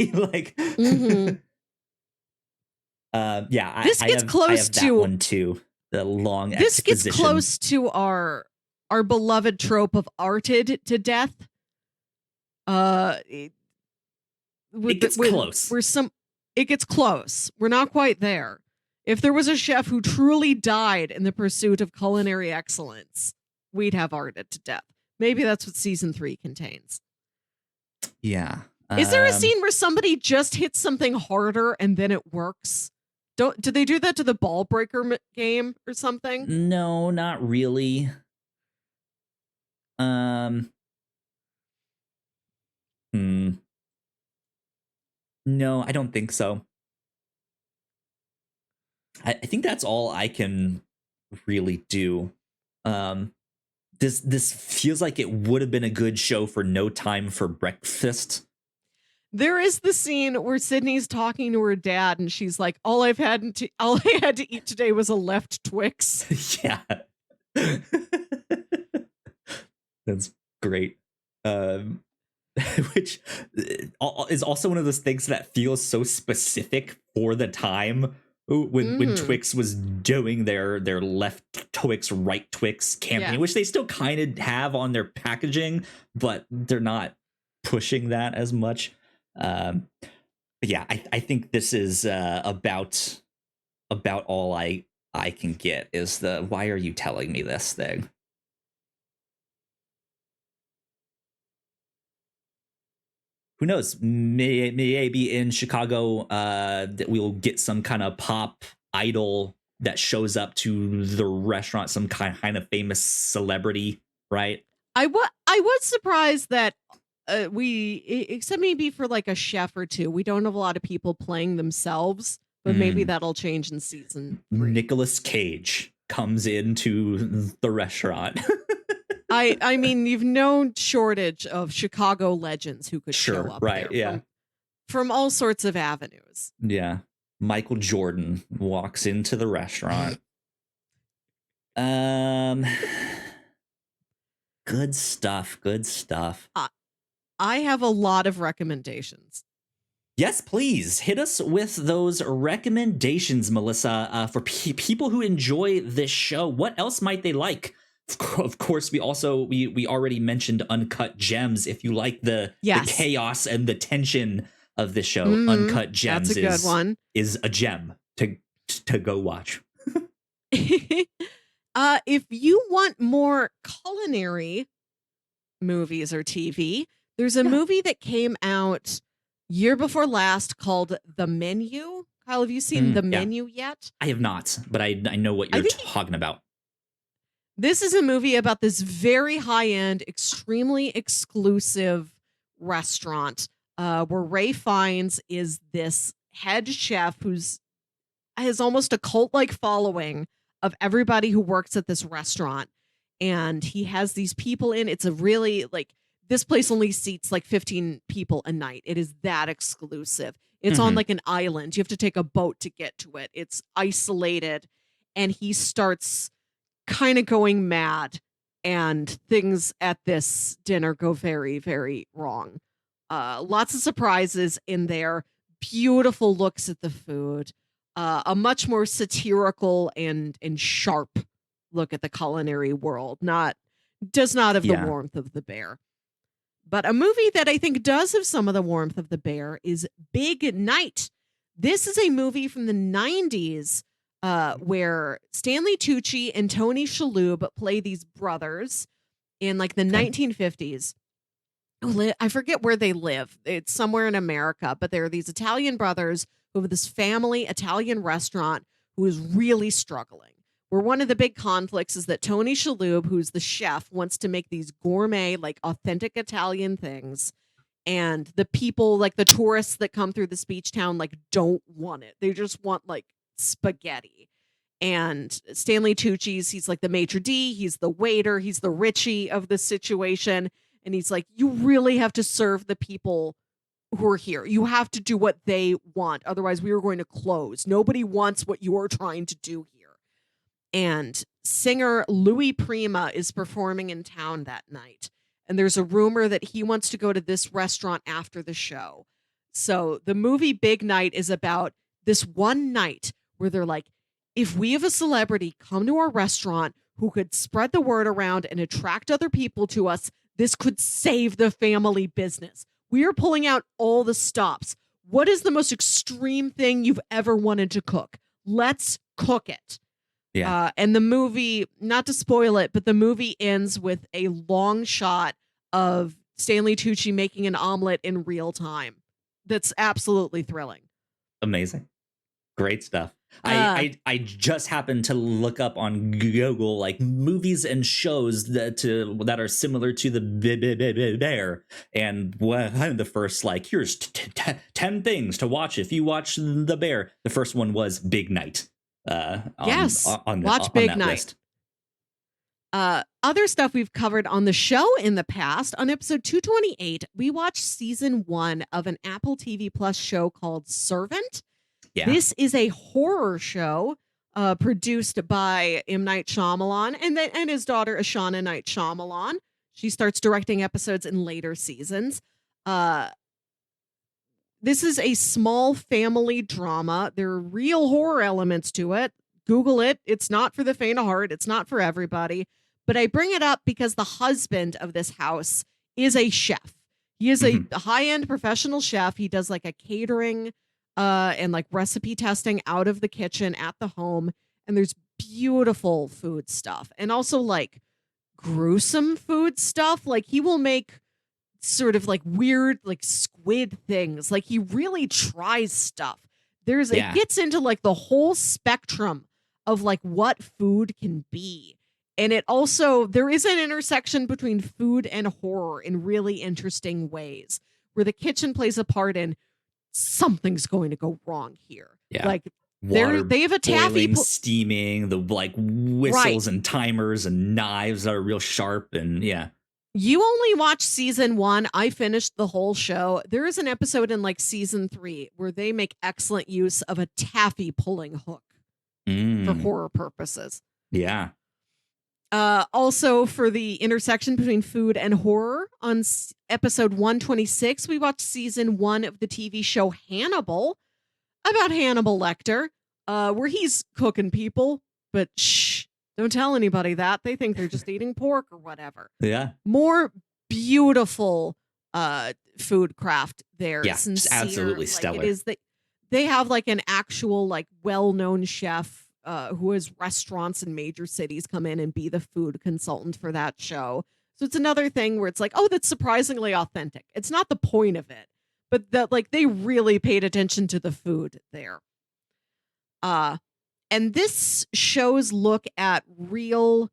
This gets close to that one too. The long this exposition. Gets close to our beloved trope of arted to death. It gets close. It gets close. We're not quite there. If there was a chef who truly died in the pursuit of culinary excellence, we'd have arted to death. Maybe that's what season 3 contains. Yeah. Is there a scene where somebody just hits something harder and then it works? Do they do that to the ball breaker game or something? No, not really. No, I don't think so. I think that's all I can really do. This feels like it would have been a good show for No Time for Breakfast. There is the scene where Sydney's talking to her dad, and she's like, "All I had to eat today was a left Twix." Yeah, that's great. Which is also one of those things that feels so specific for the time when Twix was doing their left Twix, right Twix campaign, which they still kind of have on their packaging, but they're not pushing that as much. But yeah, I think this is about all I can get is the "why are you telling me this" thing. Who knows? Maybe in Chicago, that we'll get some kind of pop idol that shows up to the restaurant, some kind of famous celebrity, right? I was surprised that except maybe for a chef or two, we don't have a lot of people playing themselves, but maybe that'll change in season 3. Nicolas Cage comes into the restaurant. I mean, you've no shortage of Chicago legends who could show up there from all sorts of avenues. Yeah. Michael Jordan walks into the restaurant. Good stuff. I have a lot of recommendations. Yes, please hit us with those recommendations, Melissa, for people who enjoy this show. What else might they like? Of course, we already mentioned Uncut Gems. If you like the chaos and the tension of this show, Uncut Gems that's a good one. Is a gem to go watch. If you want more culinary movies or TV, there's a movie that came out year before last called The Menu Kyle, have you seen The Yeah. Menu yet? I have not, but I know what I you're think talking about. this is a movie about this very high-end, extremely exclusive restaurant where Ray Fiennes is this head chef who's has almost a cult-like following of everybody who works at this restaurant. And he has these people in. It's a really like this place only seats like 15 people a night. It is that exclusive. It's on Mhm. like an island. You have to take a boat to get to it. It's isolated. And he starts kind of going mad. And things at this dinner go very, very wrong. Lots of surprises in there. Beautiful looks at the food. A much more satirical and sharp look at the culinary world. Does not have the Yeah. warmth of The Bear. But a movie that I think does have some of the warmth of The Bear is Big Night. This is a movie from the 90s where Stanley Tucci and Tony Shalhoub play these brothers in like the 1950s. I forget where they live. It's somewhere in America, but there are these Italian brothers who have this family Italian restaurant who is really struggling. Where one of the big conflicts is that Tony Shalhoub, who's the chef, wants to make these gourmet, like authentic Italian things. And the people, like the tourists that come through this beach town, like don't want it. They just want like spaghetti. And Stanley Tucci's, he's like the maitre d', he's the waiter, he's the Richie of the situation. And he's like, you really have to serve the people who are here. You have to do what they want. Otherwise, we are going to close. Nobody wants what you are trying to do here. And singer Louis Prima is performing in town that night. And there's a rumor that he wants to go to this restaurant after the show. So the movie Big Night is about this one night where they're like, if we have a celebrity come to our restaurant who could spread the word around and attract other people to us, this could save the family business. We are pulling out all the stops. What is the most extreme thing you've ever wanted to cook? Let's cook it. Yeah. And the movie, not to spoil it, but the movie ends with a long shot of Stanley Tucci making an omelet in real time. That's absolutely thrilling. Amazing. Great stuff. I just happened to look up on Google like movies and shows that are similar to the Bear, and one of the first like here's 10 things to watch if you watch the Bear. The first one was Big Night. Yes, watch on Big that Night. list. Other stuff we've covered on the show in the past. On episode 228, we watched season 1 of an Apple TV Plus show called Servant. Yeah. This is a horror show produced by M. Night Shyamalan and his daughter Ashana Night Shyamalan. She starts directing episodes in later seasons. This is a small family drama. There are real horror elements to it. Google it. It's not for the faint of heart. It's not for everybody. But I bring it up because the husband of this house is a chef. He is a high-end professional chef. He does like a catering and like recipe testing out of the kitchen at the home. And there's beautiful food stuff and also like gruesome food stuff. Like he will make sort of like weird like squid things. Like he really tries stuff. It gets into like the whole spectrum of like what food can be. And it also, there is an intersection between food and horror in really interesting ways where the kitchen plays a part in something's going to go wrong here. Yeah. Like Water they have a taffy boiling, steaming, the like whistles and timers and knives that are real sharp. And yeah. You only watched season 1. I finished the whole show. There is an episode in like season 3 where they make excellent use of a taffy pulling hook for horror purposes. Yeah. Also, for the intersection between food and horror, on episode 126, we watched season 1 of the TV show Hannibal, about Hannibal Lecter, where he's cooking people, but shh, don't tell anybody that. They think they're just eating pork or whatever. Yeah. More beautiful food craft there. Yeah, Sincere, just absolutely like, stellar. It is they have like an actual like well-known chef who has restaurants in major cities come in and be the food consultant for that show. So it's another thing where it's like, oh, that's surprisingly authentic. It's not the point of it, but that like they really paid attention to the food there. And this show's look at real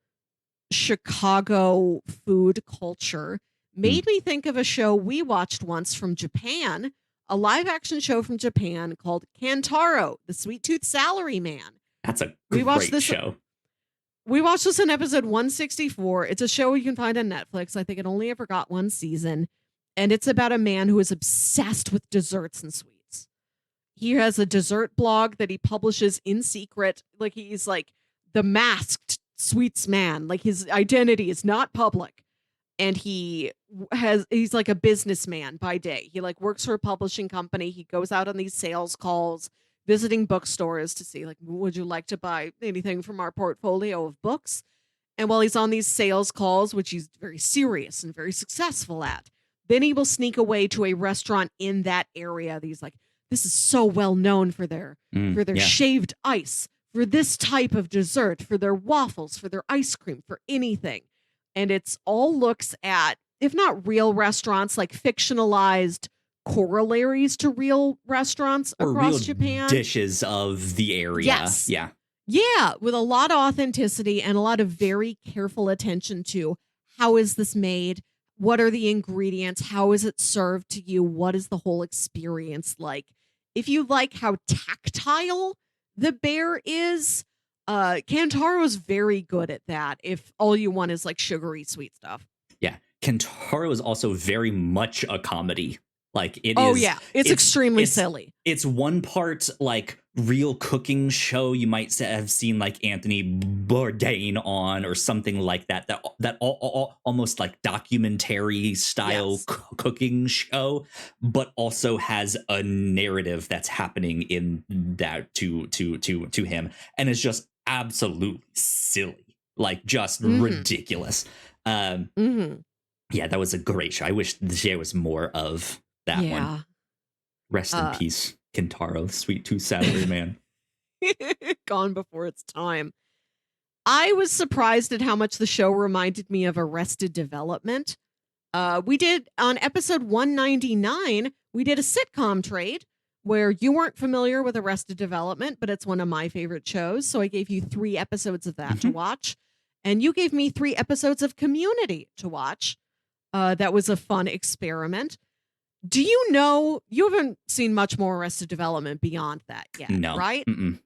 Chicago food culture made me think of a show we watched once from Japan, a live action show from Japan called Kantaro, the Sweet Tooth Salaryman. That's a great show. We watched this in episode 164. It's a show you can find on Netflix. I think it only ever got one season. And it's about a man who is obsessed with desserts and sweets. He has a dessert blog that he publishes in secret. Like, he's like the masked sweets man. Like, his identity is not public. And he's like a businessman by day. He like works for a publishing company. He goes out on these sales calls, visiting bookstores to see, like, would you like to buy anything from our portfolio of books? And while he's on these sales calls, which he's very serious and very successful at, then he will sneak away to a restaurant in that area that he's like, this is so well known for their shaved ice, for this type of dessert, for their waffles, for their ice cream, for anything. And it's all looks at, if not real restaurants, like fictionalized corollaries to real restaurants across real Japan. Dishes of the area. Yes. Yeah. Yeah, with a lot of authenticity and a lot of very careful attention to how is this made? What are the ingredients? How is it served to you? What is the whole experience like? If you like how tactile the bear is, Kantaro is very good at that. If all you want is like sugary sweet stuff. Yeah. Kantaro is also very much a comedy. Like it is. Oh yeah, it's extremely silly. It's one part like real cooking show you might have seen like Anthony Bourdain on or something like that. That almost like documentary style cooking show, but also has a narrative that's happening in that to him, and it's just absolutely silly, like just ridiculous. Yeah, that was a great show. I wish there was more of that one. Rest in peace, Kentaro, Sweet Tooth Salaryman. Gone before its time. I was surprised at how much the show reminded me of Arrested Development. We did, on episode 199, we did a sitcom trade where you weren't familiar with Arrested Development, but it's one of my favorite shows. So I gave you 3 episodes of that to watch. And you gave me 3 episodes of Community to watch. That was a fun experiment. Do you know, you haven't seen much more Arrested Development beyond that yet, right? Mm-mm.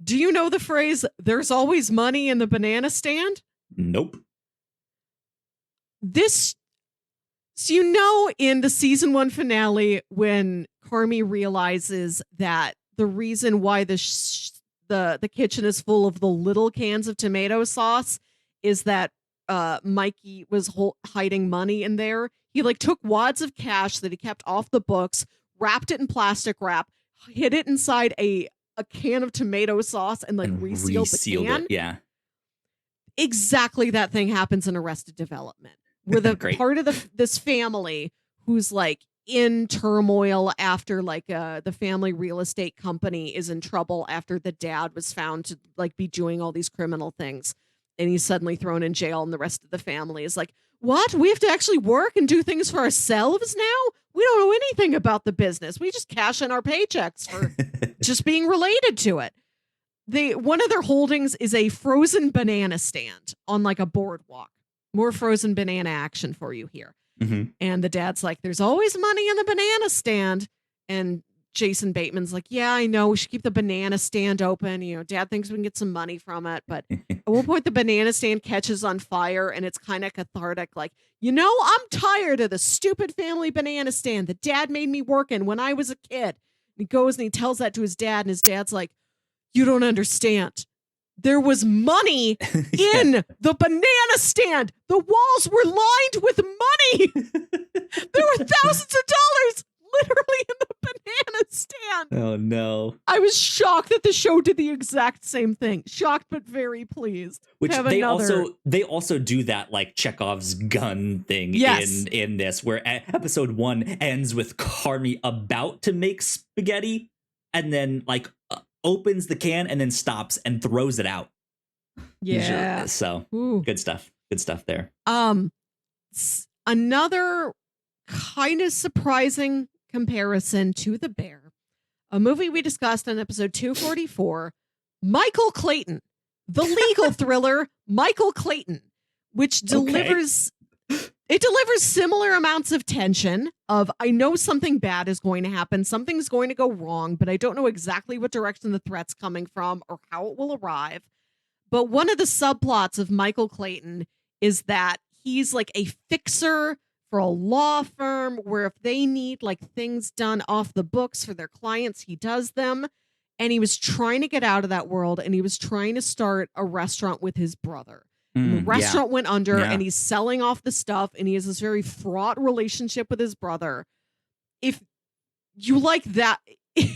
Do you know the phrase, there's always money in the banana stand? Nope. So in the season 1 finale, when Carmi realizes that the reason why the kitchen is full of the little cans of tomato sauce is that Mikey was hiding money in there. He like took wads of cash that he kept off the books, wrapped it in plastic wrap, hid it inside a can of tomato sauce, and like resealed the can. It. Yeah, exactly that thing happens in Arrested Development, where the part of this family who's like in turmoil after like the family real estate company is in trouble after the dad was found to like be doing all these criminal things. And he's suddenly thrown in jail, and the rest of the family is like, what? We have to actually work and do things for ourselves now? We don't know anything about the business. We just cash in our paychecks for just being related to it. One of their holdings is a frozen banana stand on like a boardwalk. More frozen banana action for you here. Mm-hmm. And the dad's like, there's always money in the banana stand. And Jason Bateman's like, yeah, I know. We should keep the banana stand open. You know, Dad thinks we can get some money from it. But at one point, the banana stand catches on fire, and it's kind of cathartic. Like, I'm tired of the stupid family banana stand that Dad made me work in when I was a kid. And he goes and he tells that to his dad, and his dad's like, you don't understand. There was money in the banana stand. The walls were lined with money. There were thousands of dollars literally in the banana stand. Oh no. I was shocked that the show did the exact same thing. Shocked but very pleased. Which they also do that like Chekhov's gun thing in this, where episode 1 ends with Carmi about to make spaghetti and then like opens the can and then stops and throws it out. Yeah. So good stuff. Good stuff there. Another kind of surprising comparison to The Bear, a movie we discussed on episode 244, Michael Clayton, the legal thriller Michael Clayton, which delivers it delivers similar amounts of tension of I know something bad is going to happen, something's going to go wrong, but I don't know exactly what direction the threat's coming from or how it will arrive. But one of the subplots of Michael Clayton is that he's like a fixer for a law firm where if they need like things done off the books for their clients, he does them. And he was trying to get out of that world, and he was trying to start a restaurant with his brother. And the restaurant went under, and he's selling off the stuff, and he has this very fraught relationship with his brother. If you like that, you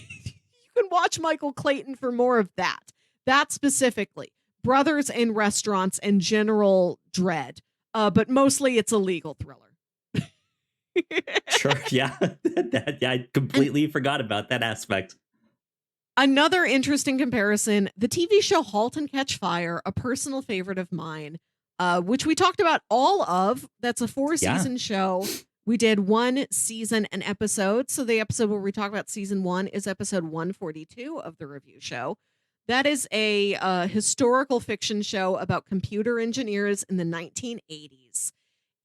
can watch Michael Clayton for more of that. That specifically. Brothers and restaurants and general dread. But mostly it's a legal thriller. Sure, yeah. I completely forgot about that aspect. Another interesting comparison, the TV show *Halt and Catch Fire*, a personal favorite of mine, which we talked about all of. That's a 4-season show. We did 1 season an episode. So the episode where we talk about season 1 is episode 142 of the review show. That is a historical fiction show about computer engineers in the 1980s.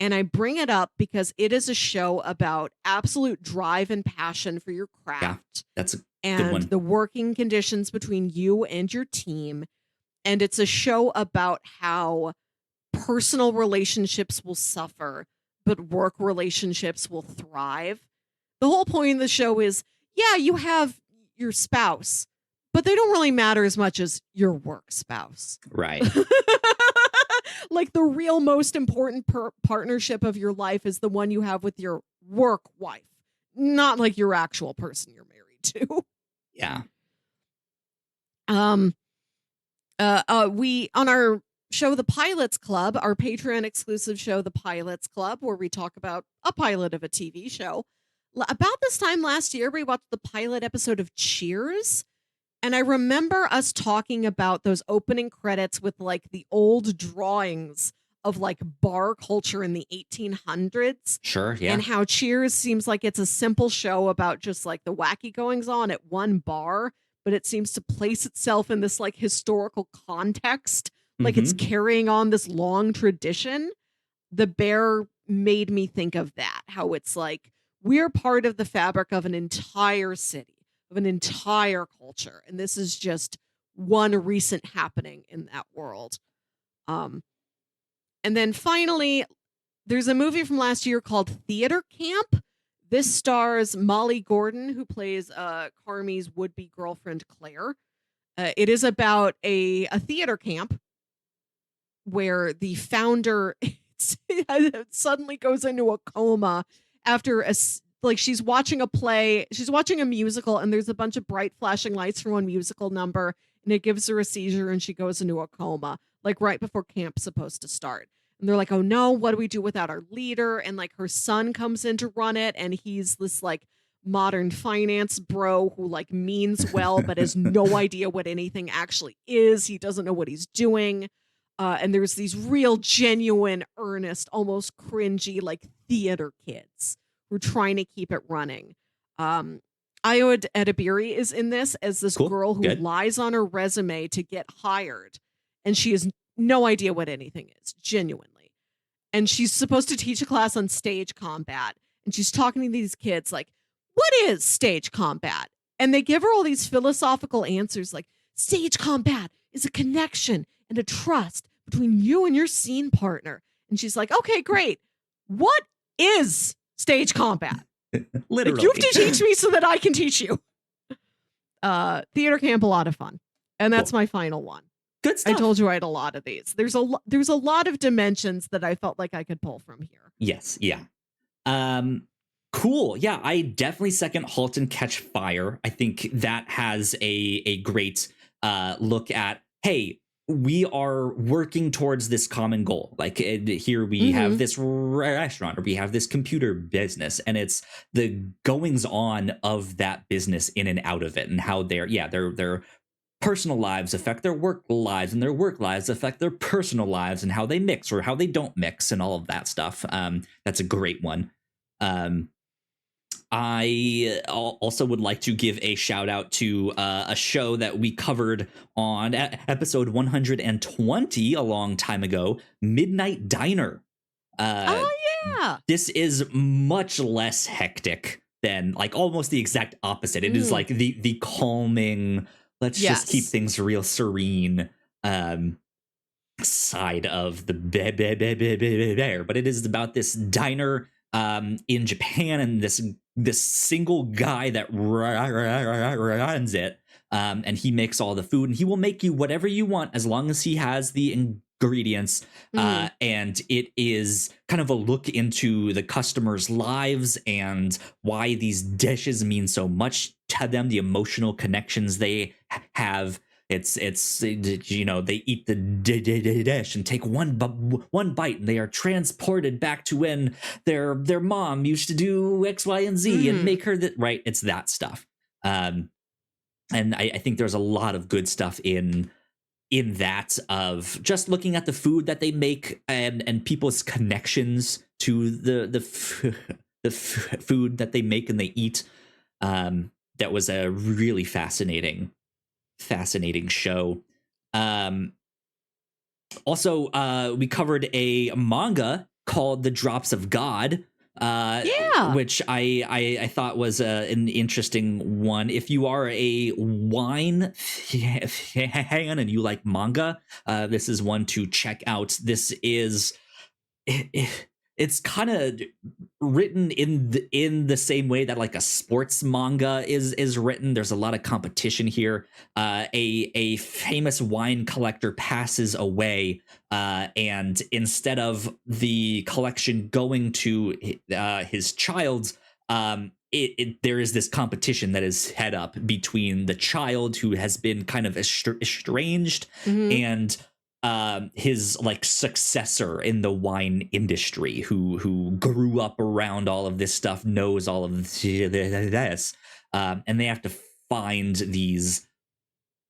And I bring it up because it is a show about absolute drive and passion for your craft. Yeah, that's a and good one. The working conditions between you and your team. And it's a show about how personal relationships will suffer, but work relationships will thrive. The whole point of the show is, yeah, you have your spouse, but they don't really matter as much as your work spouse. Right. Like the real most important partnership of your life is the one you have with your work wife, not like your actual person you're married to. Yeah. We on our show, The Pilots Club, our Patreon exclusive show, The Pilots Club, where we talk about a pilot of a TV show. About this time last year, we watched the pilot episode of Cheers. And I remember us talking about those opening credits with like the old drawings of like bar culture in the 1800s. Sure, yeah. And how Cheers seems like it's a simple show about just like the wacky goings on at one bar, but it seems to place itself in this like historical context, like it's carrying on this long tradition. The Bear made me think of that, how it's like we're part of the fabric of an entire city, of an entire culture, and this is just one recent happening in that world. And then finally, there's a movie from last year called Theater Camp. This stars Molly Gordon, who plays Carmi's would-be girlfriend Claire. It is about a theater camp where the founder suddenly goes into a coma after she's watching a play, she's watching a musical, and there's a bunch of bright flashing lights for one musical number, and it gives her a seizure and she goes into a coma, like right before camp's supposed to start. And they're like, oh no, what do we do without our leader? And like her son comes in to run it, and he's this like modern finance bro who like means well, but has no idea what anything actually is. He doesn't know what he's doing. And there's these real, genuine, earnest, almost cringy, like theater kids who are trying to keep it running. Ayo Edebiri is in this as this girl who lies on her resume to get hired. And she has no idea what anything is, genuinely. And she's supposed to teach a class on stage combat. And she's talking to these kids like, what is stage combat? And they give her all these philosophical answers like, stage combat is a connection and a trust between you and your scene partner. And she's like, okay, great. What is stage combat? Literally. Like, you have to teach me so that I can teach you. Theater camp, a lot of fun. And that's my final one. Good stuff. I told you I had a lot of these. There's a lot of dimensions that I felt like I could pull from here. Yes, yeah. Cool. Yeah, I definitely second Halt and Catch Fire. I think that has a great look at, hey, we are working towards this common goal. Like here we have this restaurant, or we have this computer business, and it's the goings on of that business in and out of it, and how their personal lives affect their work lives, and their work lives affect their personal lives, and how they mix or how they don't mix, and all of that stuff. That's a great one. also would like to give a shout out to a show that we covered on episode 120 a long time ago, Midnight Diner. Oh yeah. This is much less hectic than, like, almost the exact opposite. It is like the calming, let's just keep things real serene side of the bear. But it is about this diner in Japan, and this single guy that runs it, and he makes all the food, and he will make you whatever you want as long as he has the ingredients. And it is kind of a look into the customers' lives and why these dishes mean so much to them, the emotional connections they have. It's you know, they eat the dish and take one bite, and they are transported back to when their mom used to do X, Y, and Z and make her that right. It's that stuff, and I think there's a lot of good stuff in that, of just looking at the food that they make and people's connections to the food that they make and they eat. That was a really fascinating show. Also, we covered a manga called The Drops of God, which I thought was an interesting one. If you are a wine fan and you like manga, this is one to check out. This is it's kind of written in the same way that like a sports manga is written. There's a lot of competition here. A famous wine collector passes away, and instead of the collection going to his child, there is this competition that is head up between the child, who has been kind of estranged, and his like successor in the wine industry, who grew up around all of this stuff, knows all of this, and they have to find these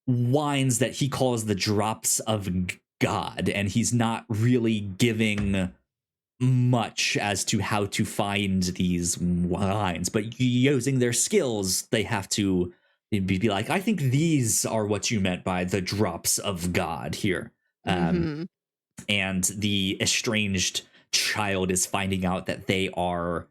wines that he calls the drops of God, and he's not really giving much as to how to find these wines, but using their skills, they have to be like, I think these are what you meant by the drops of God here. And the estranged child is finding out that they are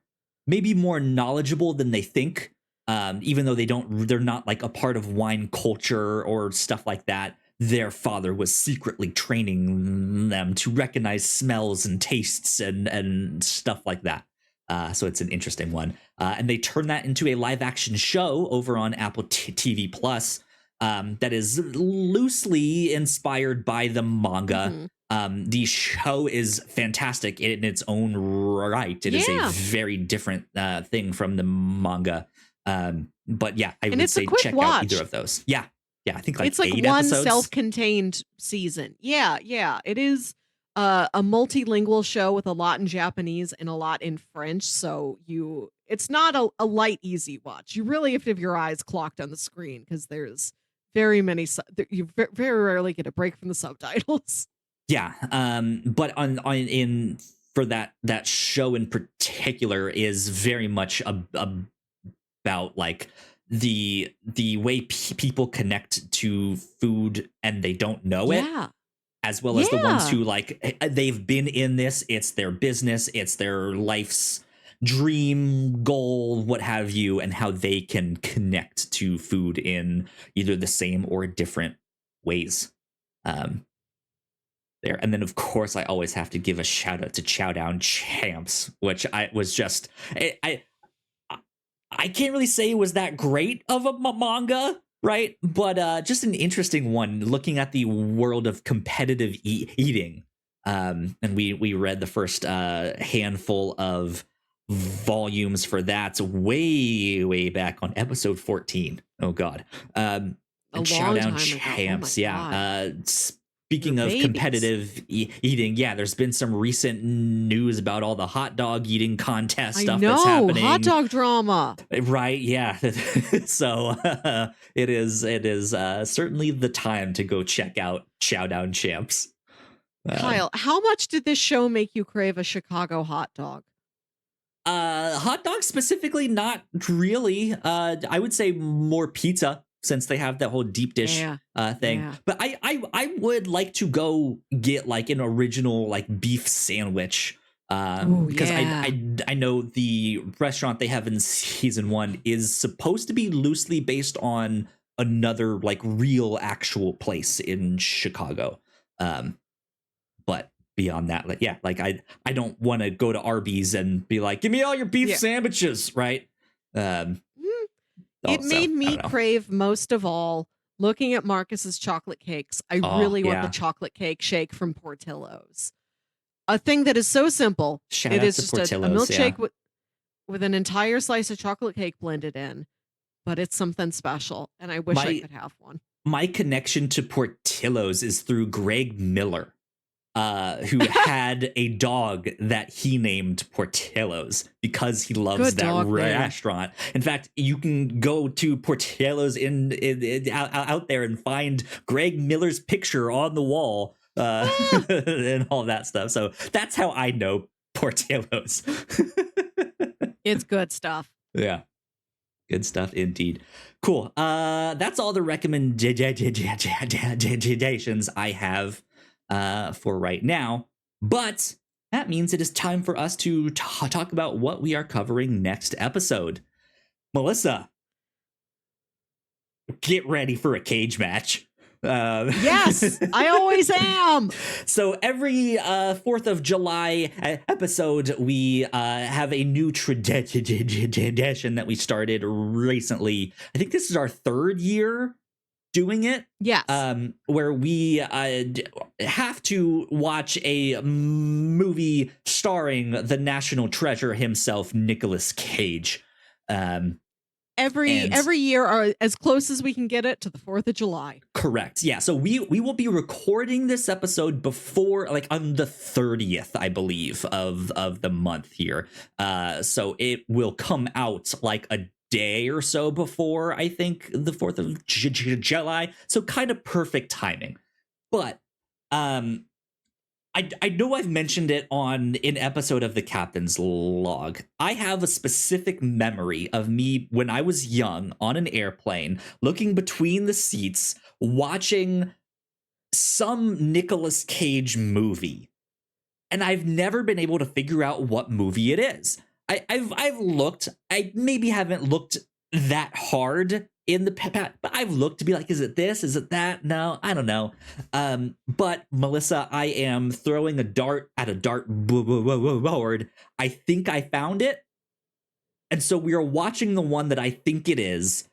maybe more knowledgeable than they think, even though they're not like a part of wine culture or stuff like that. Their father was secretly training them to recognize smells and tastes and stuff like that. So it's an interesting one. And they turn that into a live action show over on Apple TV Plus. That is loosely inspired by the manga. The show is fantastic in its own right. It is a very different thing from the manga. But yeah, I would say check out either of those. Yeah, I think like it's like 8 one episodes. Self-contained season. Yeah. It is a multilingual show with a lot in Japanese and a lot in French. So it's not a light, easy watch. You really have to have your eyes clocked on the screen, because there's very many. You very rarely get a break from the subtitles. Yeah, but for that show in particular is very much about like the way people connect to food and they don't know it, as well as the ones who like they've been in this. It's their business, it's their life's dream, goal, what have you, and how they can connect to food in either the same or different ways. There. And then of course I always have to give a shout out to Chow Down Champs, which I was just I can't really say it was that great of a manga, right? But just an interesting one, looking at the world of competitive eating. And we read the first handful of volumes for that way back on episode 14. Oh god. And Chow Down Champs. Speaking of competitive eating, there's been some recent news about all the hot dog eating contest stuff that's happening. Hot dog drama. Right, yeah. So it is certainly the time to go check out Chow Down Champs. Kyle, how much did this show make you crave a Chicago hot dog? hot dogs specifically, not really. I would say more pizza, since they have that whole deep dish thing. Yeah. But I would like to go get like an original like beef sandwich. Because I know the restaurant they have in season 1 is supposed to be loosely based on another like real actual place in Chicago. But beyond that, like I don't want to go to Arby's and be like, give me all your beef sandwiches, right? It made me crave most of all looking at Marcus's chocolate cakes. I really want the chocolate cake shake from Portillo's. A thing that is so simple. It is just a milkshake with an entire slice of chocolate cake blended in, but it's something special, and I wish I could have one. My connection to Portillo's is through Greg Miller, who had a dog that he named Portillo's because he loves that restaurant. In fact, you can go to Portillo's out there and find Greg Miller's picture on the wall. And all that stuff. So that's how I know Portillo's. It's good stuff. Yeah. Good stuff indeed. Cool. That's all the recommendations I have for right now. But that means it is time for us to talk about what we are covering next episode. Melissa, get ready for a cage match. Yes, I always am. So every 4th of July episode, we have a new tradition that we started recently. I think this is our 3rd year doing it. Yes. Where we have to watch a movie starring the national treasure himself, Nicolas Cage. Every year, or as close as we can get it to the 4th of July. Correct. Yeah. So we will be recording this episode before, like, on the 30th, I believe, of the month here. So it will come out like a day or so before, I think, the 4th of July. So kind of perfect timing. But I know I've mentioned it on an episode of the Captain's Log. I have a specific memory of me when I was young on an airplane, looking between the seats, watching some Nicolas Cage movie. And I've never been able to figure out what movie it is. I've looked. I maybe haven't looked that hard in the but I've looked to be like, is it this? Is it that? No, I don't know. But Melissa, I am throwing a dart at a dart board. I think I found it. And so we are watching the one that I think it is,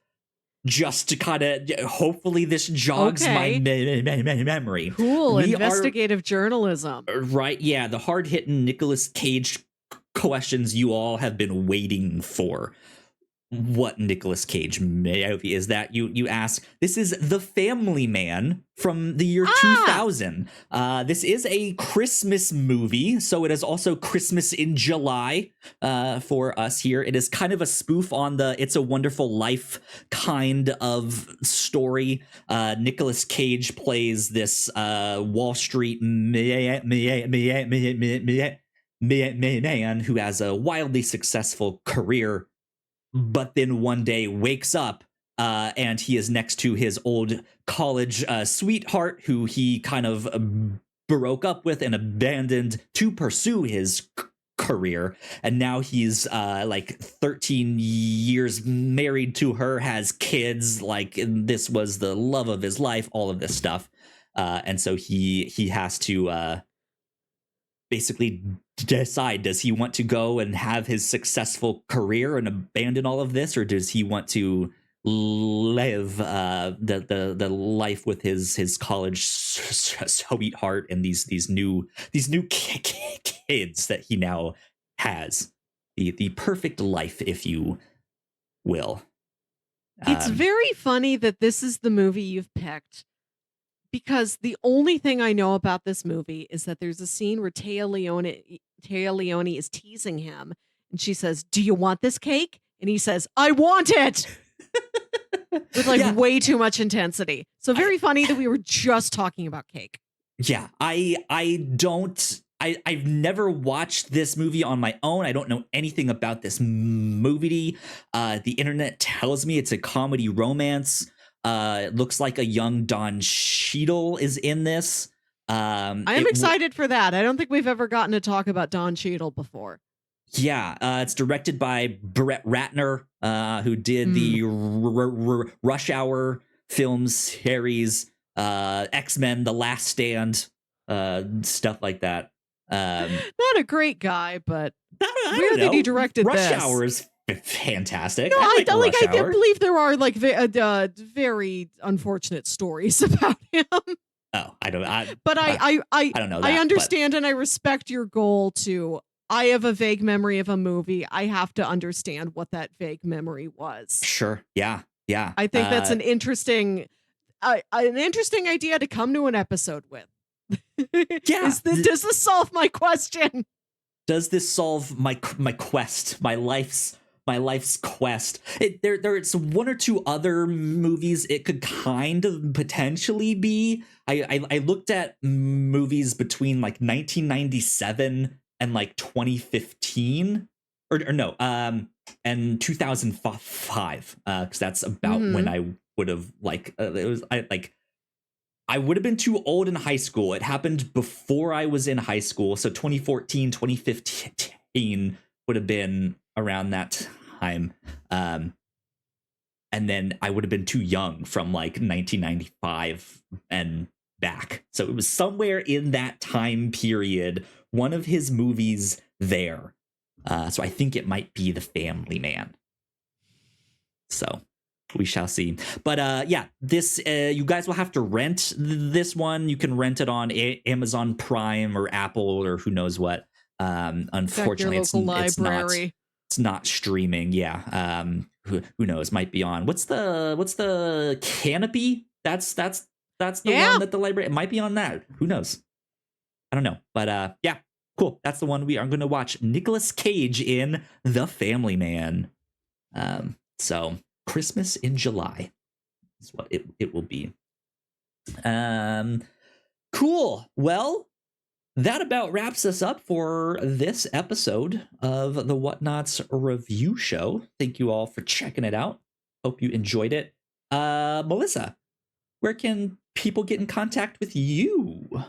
just to kind of, hopefully this jogs my memory. Cool. Investigative journalism. Right. Yeah. The hard-hitting Nicolas Cage questions you all have been waiting for. What Nicolas Cage movie is that? You ask. This is The Family Man from the year 2000. This is a Christmas movie, so it is also Christmas in July for us here. It is kind of a spoof on the It's a Wonderful Life kind of story. Nicolas Cage plays this Wall Street man who has a wildly successful career, but then one day wakes up and he is next to his old college sweetheart who he kind of broke up with and abandoned to pursue his career. And now he's like 13 years married to her, has kids, like this was the love of his life, all of this stuff. And so he has to basically decide, does he want to go and have his successful career and abandon all of this, or does he want to live the life with his college sweetheart and these new kids that he now has, the perfect life, if you will. It's very funny that this is the movie you've picked, because the only thing I know about this movie is that there's a scene where Téa Leoni is teasing him, and she says, "Do you want this cake?" And he says, "I want it." With like way too much intensity. So very funny that we were just talking about cake. Yeah, I don't I've never watched this movie on my own. I don't know anything about this movie. The internet tells me it's a comedy romance. It looks like a young Don Cheadle is in this. I am excited for that. I don't think we've ever gotten to talk about Don Cheadle before. Yeah, it's directed by Brett Ratner, who did the Rush Hour films series, X-Men, The Last Stand, stuff like that. Not a great guy, but I weird that he directed Rush this. Hour is fantastic. No, I Hour. believe there are like very unfortunate stories about him. Oh, I don't. I don't know. I understand and I respect your goal to. I have a vague memory of a movie. I have to understand what that vague memory was. Sure. Yeah. Yeah. I think that's an interesting idea to come to an episode with. Yeah. Does this solve my question? Does this solve my quest, my life's quest? There's one or two other movies it could kind of potentially be. I looked at movies between like 1997 and like 2015 or no, and 2005, because that's about when I would have I would have been too old in high school. It happened before I was in high school. So 2014, 2015 would have been around that time. And then I would have been too young from like 1995 and back. So it was somewhere in that time period, one of his movies there. So I think it might be The Family Man. So we shall see. But yeah, this you guys will have to rent this one. You can rent it on Amazon Prime or Apple or who knows what. Unfortunately, it's not streaming. Yeah. Who knows? Might be on. What's the Canopy? That's the one that the library. It might be on that. Who knows? I don't know. But yeah, cool. That's the one we are going to watch. Nicolas Cage in The Family Man. So Christmas in July is what it will be. Cool. Well, that about wraps us up for this episode of the Whatnauts review show. Thank you all for checking it out. Hope you enjoyed it. Melissa, where can people get in contact with you?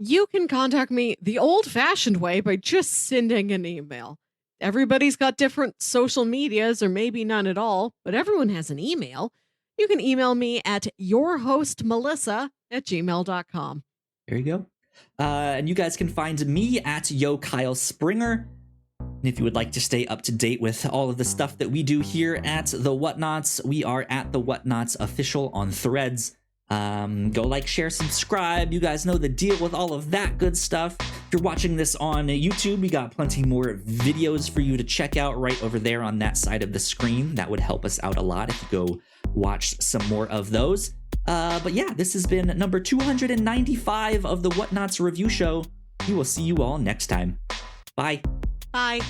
You can contact me the old-fashioned way by just sending an email. Everybody's got different social medias, or maybe none at all, but everyone has an email. You can email me at yourhostmelissa@gmail.com. There you go. And you guys can find me at YoKyleSpringer. And if you would like to stay up to date with all of the stuff that we do here at The Whatnauts, we are at The Whatnauts Official on Threads. Go like, share, subscribe. You guys know the deal with all of that good stuff. If you're watching this on YouTube, we got plenty more videos for you to check out right over there on that side of the screen. That would help us out a lot if you go watch some more of those. But yeah, this has been number 295 of the Whatnauts review show. We will see you all next time. Bye. Bye.